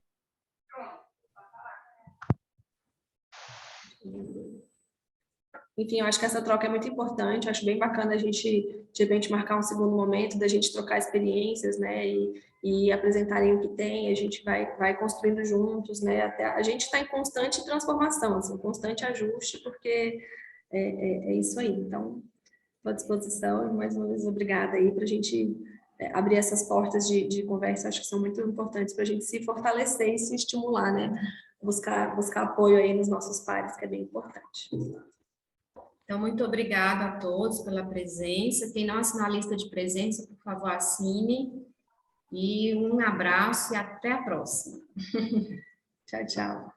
B: Enfim, eu acho que essa troca é muito importante, acho bem bacana a gente, de repente, marcar um segundo momento, da gente trocar experiências, né? E apresentarem o que tem, a gente vai construindo juntos, né? Até a gente está em constante transformação, assim, constante ajuste, porque é isso aí. Então, estou à disposição e, mais uma vez, obrigada aí para a gente abrir essas portas de conversa, acho que são muito importantes para a gente se fortalecer e se estimular, né? Buscar apoio aí nos nossos pares, que é bem importante.
C: Então, muito obrigada a todos pela presença. Quem não assinou a lista de presença, por favor, assine. E um abraço e até a próxima.
B: Tchau, tchau.